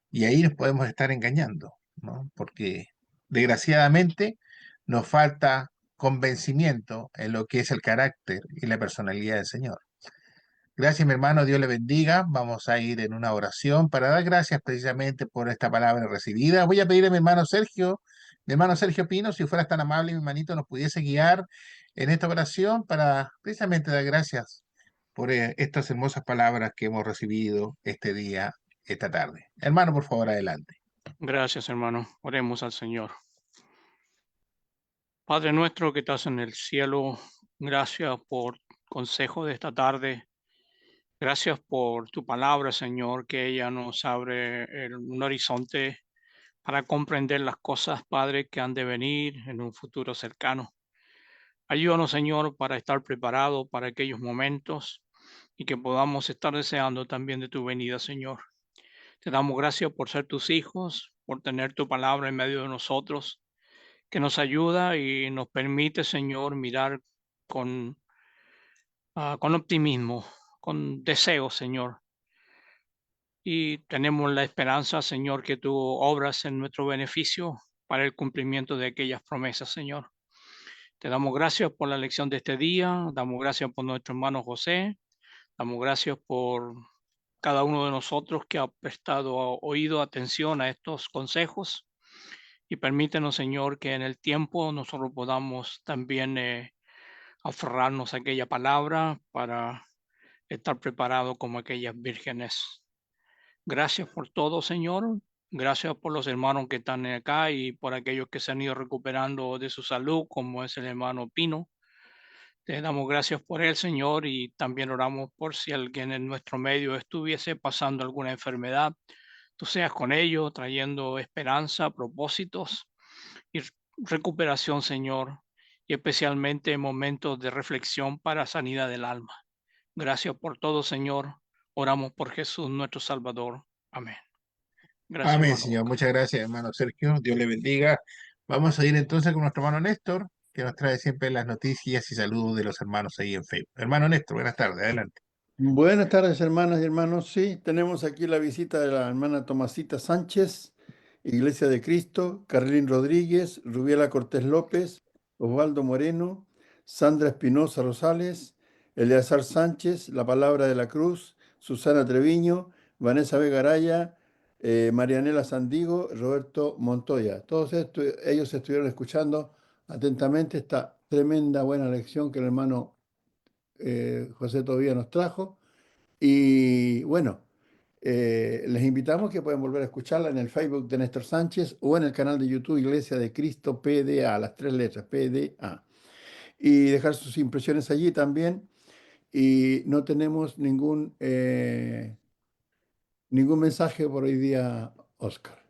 Y ahí nos podemos estar engañando, ¿no? Porque desgraciadamente nos falta convencimiento en lo que es el carácter y la personalidad del Señor. Gracias, mi hermano, Dios le bendiga. Vamos a ir en una oración para dar gracias precisamente por esta palabra recibida. Voy a pedir a mi hermano Sergio Pino, si fueras tan amable, mi hermanito, nos pudiese guiar en esta oración para precisamente dar gracias por estas hermosas palabras que hemos recibido este día esta tarde. Hermano, por favor, adelante. Gracias, hermano. Oremos al Señor. Padre nuestro que estás en el cielo, gracias por consejo de esta tarde. Gracias por tu palabra, Señor, que ella nos abre un horizonte para comprender las cosas, Padre, que han de venir en un futuro cercano. Ayúdanos, Señor, para estar preparados para aquellos momentos y que podamos estar deseando también de tu venida, Señor. Te damos gracias por ser tus hijos, por tener tu palabra en medio de nosotros, que nos ayuda y nos permite, Señor, mirar con, con optimismo, con deseo, Señor. Y tenemos la esperanza, Señor, que tú obras en nuestro beneficio para el cumplimiento de aquellas promesas, Señor. Te damos gracias por la lección de este día, damos gracias por nuestro hermano José, damos gracias por cada uno de nosotros que ha prestado oído, atención a estos consejos. Y permítenos, Señor, que en el tiempo nosotros podamos también aferrarnos a aquella palabra para estar preparados como aquellas vírgenes. Gracias por todo, Señor. Gracias por los hermanos que están acá y por aquellos que se han ido recuperando de su salud, como es el hermano Pino. Te damos gracias por él, Señor, y también oramos por si alguien en nuestro medio estuviese pasando alguna enfermedad. Tú seas con ellos, trayendo esperanza, propósitos y recuperación, Señor, y especialmente en momentos de reflexión para sanidad del alma. Gracias por todo, Señor. Oramos por Jesús, nuestro Salvador. Amén. Gracias, Amén, hermano. Señor. Muchas gracias, hermano Sergio. Dios le bendiga. Vamos a ir entonces con nuestro hermano Néstor, que nos trae siempre las noticias y saludos de los hermanos ahí en Facebook. Hermano Néstor, buenas tardes, adelante. Buenas tardes, hermanas y hermanos. Sí, tenemos aquí la visita de la hermana Tomasita Sánchez, Iglesia de Cristo, Carlín Rodríguez, Rubiela Cortés López, Osvaldo Moreno, Sandra Espinosa Rosales, Eleazar Sánchez, La Palabra de la Cruz, Susana Treviño, Vanessa Vega Araya, Marianela Sandigo, Roberto Montoya. Todos ellos estuvieron escuchando atentamente esta tremenda buena lección que el hermano José todavía nos trajo. Y bueno, les invitamos que pueden volver a escucharla en el Facebook de Néstor Sánchez o en el canal de YouTube Iglesia de Cristo PDA, las 3 letras, PDA. Y dejar sus impresiones allí también. Y no tenemos ningún mensaje por hoy día, Oscar.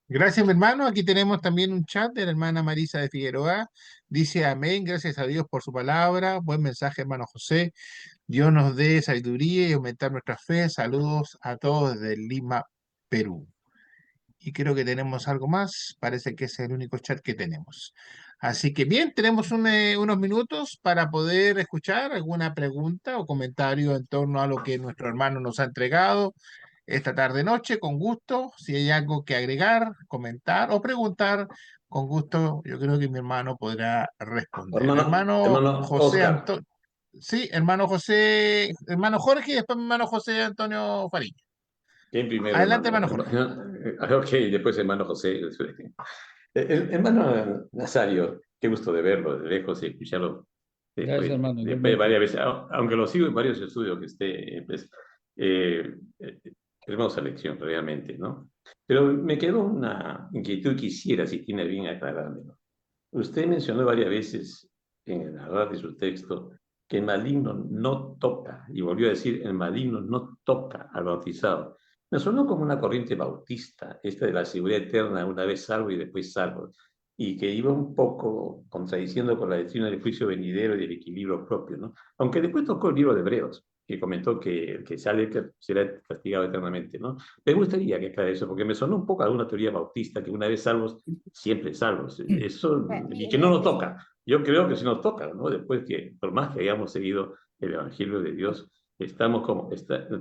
Gracias, mi hermano. Aquí tenemos también un chat de la hermana Marisa de Figueroa. Dice amén, gracias a Dios por su palabra. Buen mensaje, hermano José. Dios nos dé sabiduría y aumentar nuestra fe. Saludos a todos desde Lima, Perú. Y creo que tenemos algo más. Parece que es el único chat que tenemos. Así que bien, tenemos unos minutos para poder escuchar alguna pregunta o comentario en torno a lo que nuestro hermano nos ha entregado esta tarde-noche, con gusto. Si hay algo que agregar, comentar o preguntar, con gusto, yo creo que mi hermano podrá responder. Hermano Hermano José Oscar, Antonio. Sí, hermano José, hermano Jorge y después mi hermano José Antonio Fariña. ¿quién primero, Adelante, hermano? hermano Jorge. Ok, después hermano José. Hermano Nazario, qué gusto de verlo de lejos y escucharlo Gracias, después, hermano. después de Igualmente. varias veces, aunque lo sigo en varios estudios que esté, pues, eh, eh, hermosa lección realmente, ¿no? Pero me quedó una inquietud, quisiera, si tiene bien aclarármelo. Usted mencionó varias veces en la verdad de su texto que el maligno no toca, y volvió a decir, el maligno no toca al bautizado. Me sonó como una corriente bautista, esta de la seguridad eterna, una vez salvo y después salvo, y que iba un poco contradiciendo con la doctrina del juicio venidero y del equilibrio propio, ¿no? Aunque después tocó el libro de Hebreos, que comentó que el que sale será castigado eternamente, ¿no? Me gustaría que aclare eso, porque me sonó un poco a una teoría bautista, que una vez salvos, siempre salvos. Eso, y que no nos toca. Yo creo que sí nos toca, ¿no? Después que, por más que hayamos seguido el Evangelio de Dios,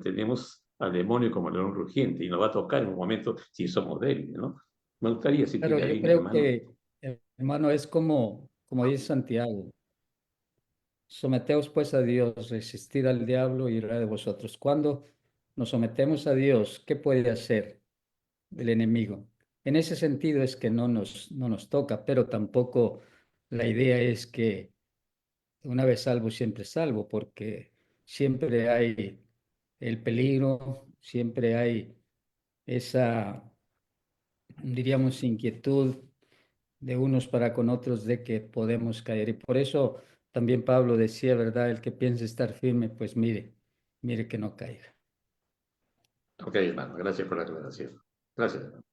tenemos al demonio como león rugiente y nos va a tocar en un momento si somos débiles, ¿no? Me gustaría, si Pero tiene yo ahí, creo hermano. que, hermano, es como dice Santiago, someteos pues a Dios, resistid al diablo y irá de vosotros. Cuando nos sometemos a Dios, ¿qué puede hacer el enemigo? En ese sentido es que no nos toca, pero tampoco la idea es que una vez salvo, siempre salvo, porque siempre hay el peligro, siempre hay esa, diríamos, inquietud de unos para con otros de que podemos caer. Y por eso también Pablo decía, ¿verdad? El que piense estar firme, pues mire que no caiga. Ok, hermano, gracias por la aclaración. Gracias, hermano.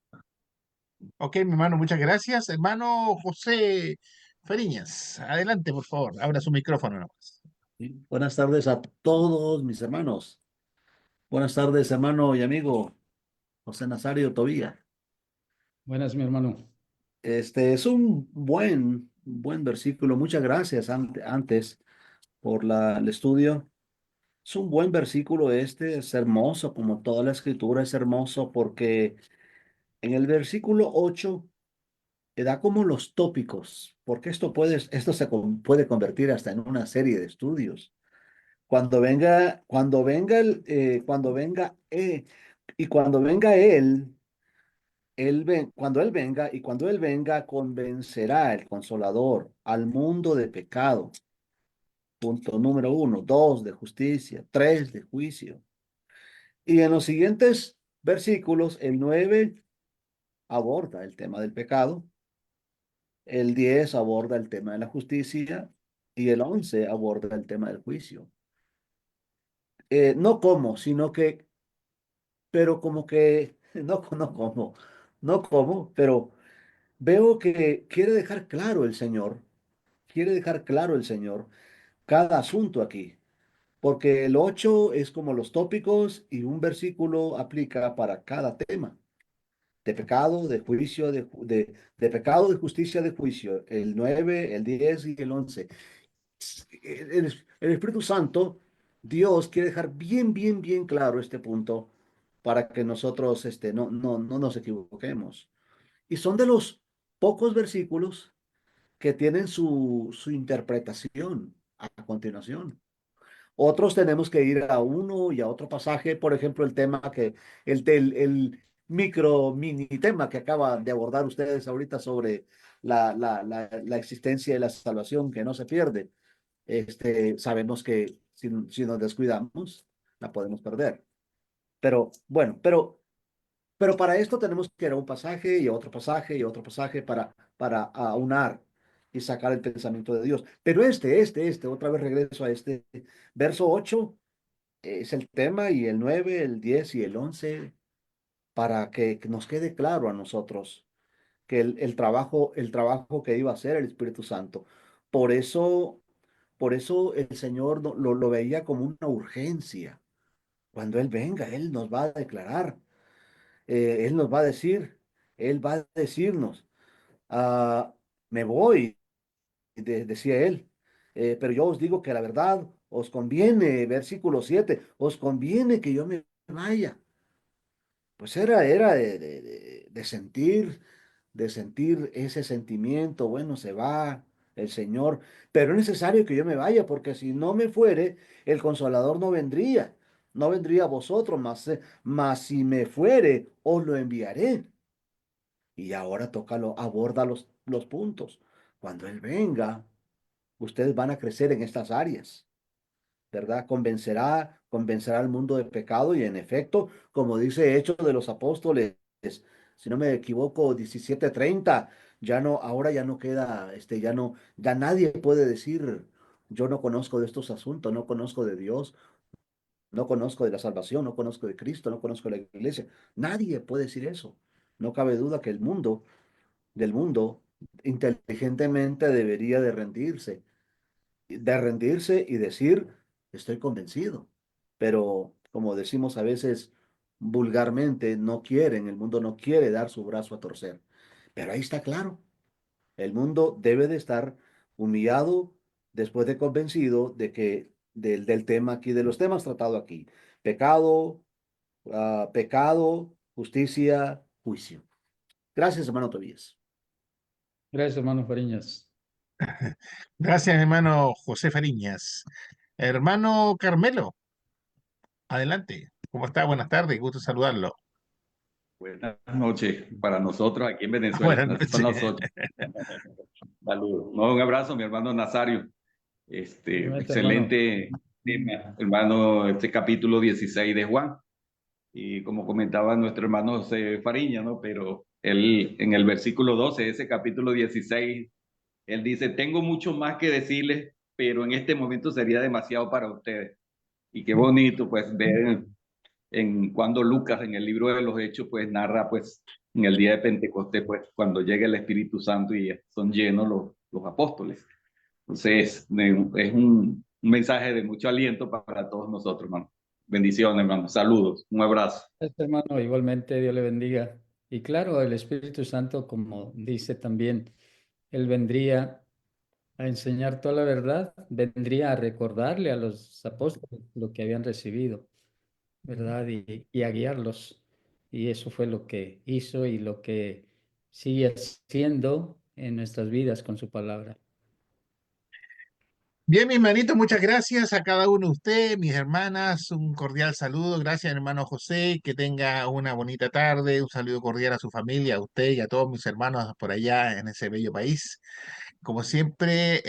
Ok, mi hermano, muchas gracias. Hermano José Fariñas, adelante, por favor. Abra su micrófono nomás. Sí. Buenas tardes a todos mis hermanos. Buenas tardes, hermano y amigo José Nazario Tobía. Buenas, mi hermano. Este es un buen versículo. Muchas gracias antes por el estudio. Es un buen versículo este, es hermoso, como toda la escritura es hermoso, porque en el versículo 8 te da como los tópicos, porque esto puede convertir hasta en una serie de estudios. Cuando venga cuando él venga y cuando él venga, convencerá el Consolador al mundo de pecado. Punto número 1, 2 de justicia, 3 de juicio. Y en los siguientes versículos, el 9 aborda el tema del pecado, el 10 aborda el tema de la justicia y el 11 aborda el tema del juicio. No como, sino que, pero como que, no como, pero veo que quiere dejar claro el Señor cada asunto aquí, porque el 8 es como los tópicos y un versículo aplica para cada tema. De pecado, de juicio, de pecado, de justicia, de juicio, el 9, el 10 y el 11. El Espíritu Santo, Dios quiere dejar bien claro este punto para que nosotros no nos equivoquemos. Y son de los pocos versículos que tienen su interpretación a continuación. Otros tenemos que ir a uno y a otro pasaje, por ejemplo, el mini tema que acaban de abordar ustedes ahorita sobre la existencia de la salvación que no se pierde. Sabemos que si nos descuidamos, la podemos perder. Pero bueno, pero para esto tenemos que ir a un pasaje y a otro pasaje y a otro pasaje para aunar y sacar el pensamiento de Dios. Pero otra vez regreso a este verso 8 es el tema y el 9 el 10 y el 11 para que nos quede claro a nosotros que el trabajo que iba a hacer el Espíritu Santo. Por eso, por eso el Señor lo veía como una urgencia. Cuando Él venga, Él nos va a declarar, Él nos va a decir, Él va a decirnos, ah, me voy, decía Él, pero yo os digo que la verdad os conviene, versículo 7 os conviene que yo me vaya. Pues era de sentir ese sentimiento, bueno, se va el Señor, pero es necesario que yo me vaya, porque si no me fuere, el Consolador no vendría a vosotros, mas si me fuere, os lo enviaré. Y ahora aborda los puntos. Cuando Él venga, ustedes van a crecer en estas áreas. ¿Verdad? Convencerá al mundo de pecado y en efecto, como dice Hechos de los Apóstoles, si no me equivoco, 17:30, ahora ya no queda, ya nadie puede decir, yo no conozco de estos asuntos, no conozco de Dios, no conozco de la salvación, no conozco de Cristo, no conozco de la iglesia. Nadie puede decir eso. No cabe duda que del mundo, inteligentemente debería de rendirse y decir, estoy convencido. Pero como decimos a veces vulgarmente, el mundo no quiere dar su brazo a torcer. Pero ahí está claro, el mundo debe de estar humillado después de convencido de que del tema aquí, de los temas tratados aquí, pecado, justicia, juicio. Gracias, hermano Tobías. Gracias, hermano Fariñas. Gracias, hermano José Fariñas. Hermano Carmelo, adelante. ¿Cómo está? Buenas tardes, gusto saludarlo. Buenas noches para nosotros aquí en Venezuela. Buenas Así son noches. las 8. Saludos. No, un abrazo, mi hermano Nazario. Igualmente, hermano. Excelente tema, hermano, este capítulo 16 de Juan. Y como comentaba nuestro hermano José Fariña, ¿no? Pero él en el versículo 12 de ese capítulo 16, él dice, tengo mucho más que decirles, pero en este momento sería demasiado para ustedes. Y qué bonito, pues, ver en cuando Lucas en el libro de los Hechos, pues, narra, pues, en el día de Pentecostés, pues, cuando llega el Espíritu Santo y son llenos los apóstoles. Entonces, es un mensaje de mucho aliento para todos nosotros, hermano. Bendiciones, hermano. Saludos. Un abrazo. Hermano, igualmente Dios le bendiga. Y claro, el Espíritu Santo, como dice también, Él vendría a enseñar toda la verdad, vendría a recordarle a los apóstoles lo que habían recibido, ¿verdad? Y a guiarlos. Y eso fue lo que hizo y lo que sigue haciendo en nuestras vidas con su palabra. Bien, mis hermanitos, muchas gracias a cada uno de ustedes, mis hermanas, un cordial saludo. Gracias, hermano José, que tenga una bonita tarde, un saludo cordial a su familia, a usted y a todos mis hermanos por allá en ese bello país. Como siempre,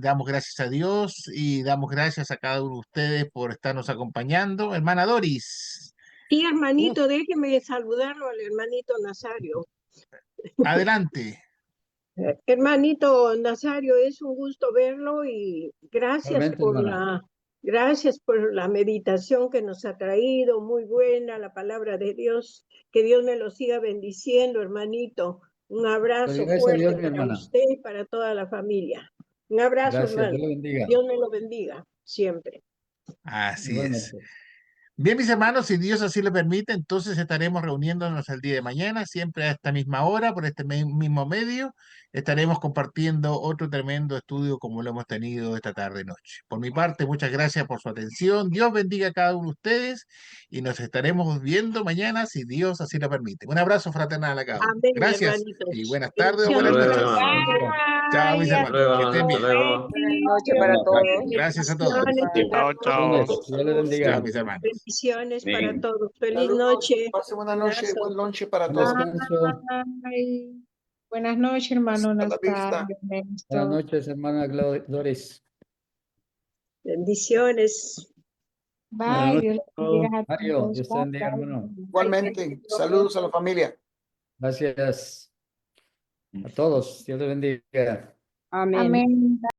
damos gracias a Dios y damos gracias a cada uno de ustedes por estarnos acompañando. Hermana Doris, Sí, hermanito, déjeme saludarlo al hermanito Nazario. adelante. Hermanito Nazario, es un gusto verlo y Igualmente, hermana. gracias por la meditación que nos ha traído, muy buena la palabra de Dios. Que Dios me lo siga bendiciendo, hermanito. Un abrazo Gracias a fuerte Dios, mi para hermana. usted y para toda la familia. Un abrazo, Gracias, hermano. Dios le bendiga. Dios me lo bendiga siempre. Así es. Igualmente. Bien, mis hermanos, si Dios así lo permite, entonces estaremos reuniéndonos el día de mañana, siempre a esta misma hora, por este mismo medio. Estaremos compartiendo otro tremendo estudio como lo hemos tenido esta tarde y noche. Por mi parte, muchas gracias por su atención. Dios bendiga a cada uno de ustedes y nos estaremos viendo mañana, si Dios así lo permite. Un abrazo fraternal a cada uno. Amén, Gracias hermanito. y buenas tardes o Hasta buenas Bendiciones luego, para noches. hermano. Chao, mis Hasta hermanos. luego, Que estén hermano. Hasta bien. luego. Buenas noches para todos. Gracias a todos. Bendiciones para Chao, chao. Dios le bendiga. Chao, mis hermanos. Bendiciones para Amén. todos. Feliz Saludos, noche. pase buena noche, Abrazo. buen lonche para Buen todos. descanso. Ay, buenas noches, hermano A la vista. Nazario, Buenas Ernesto. noches, hermana Doris. Bendiciones. Bye, Dios les bendiga a Mario, todos. Dios te bendiga, hermano. Igualmente, saludos a la familia. Gracias a todos. Dios le bendiga. Amén.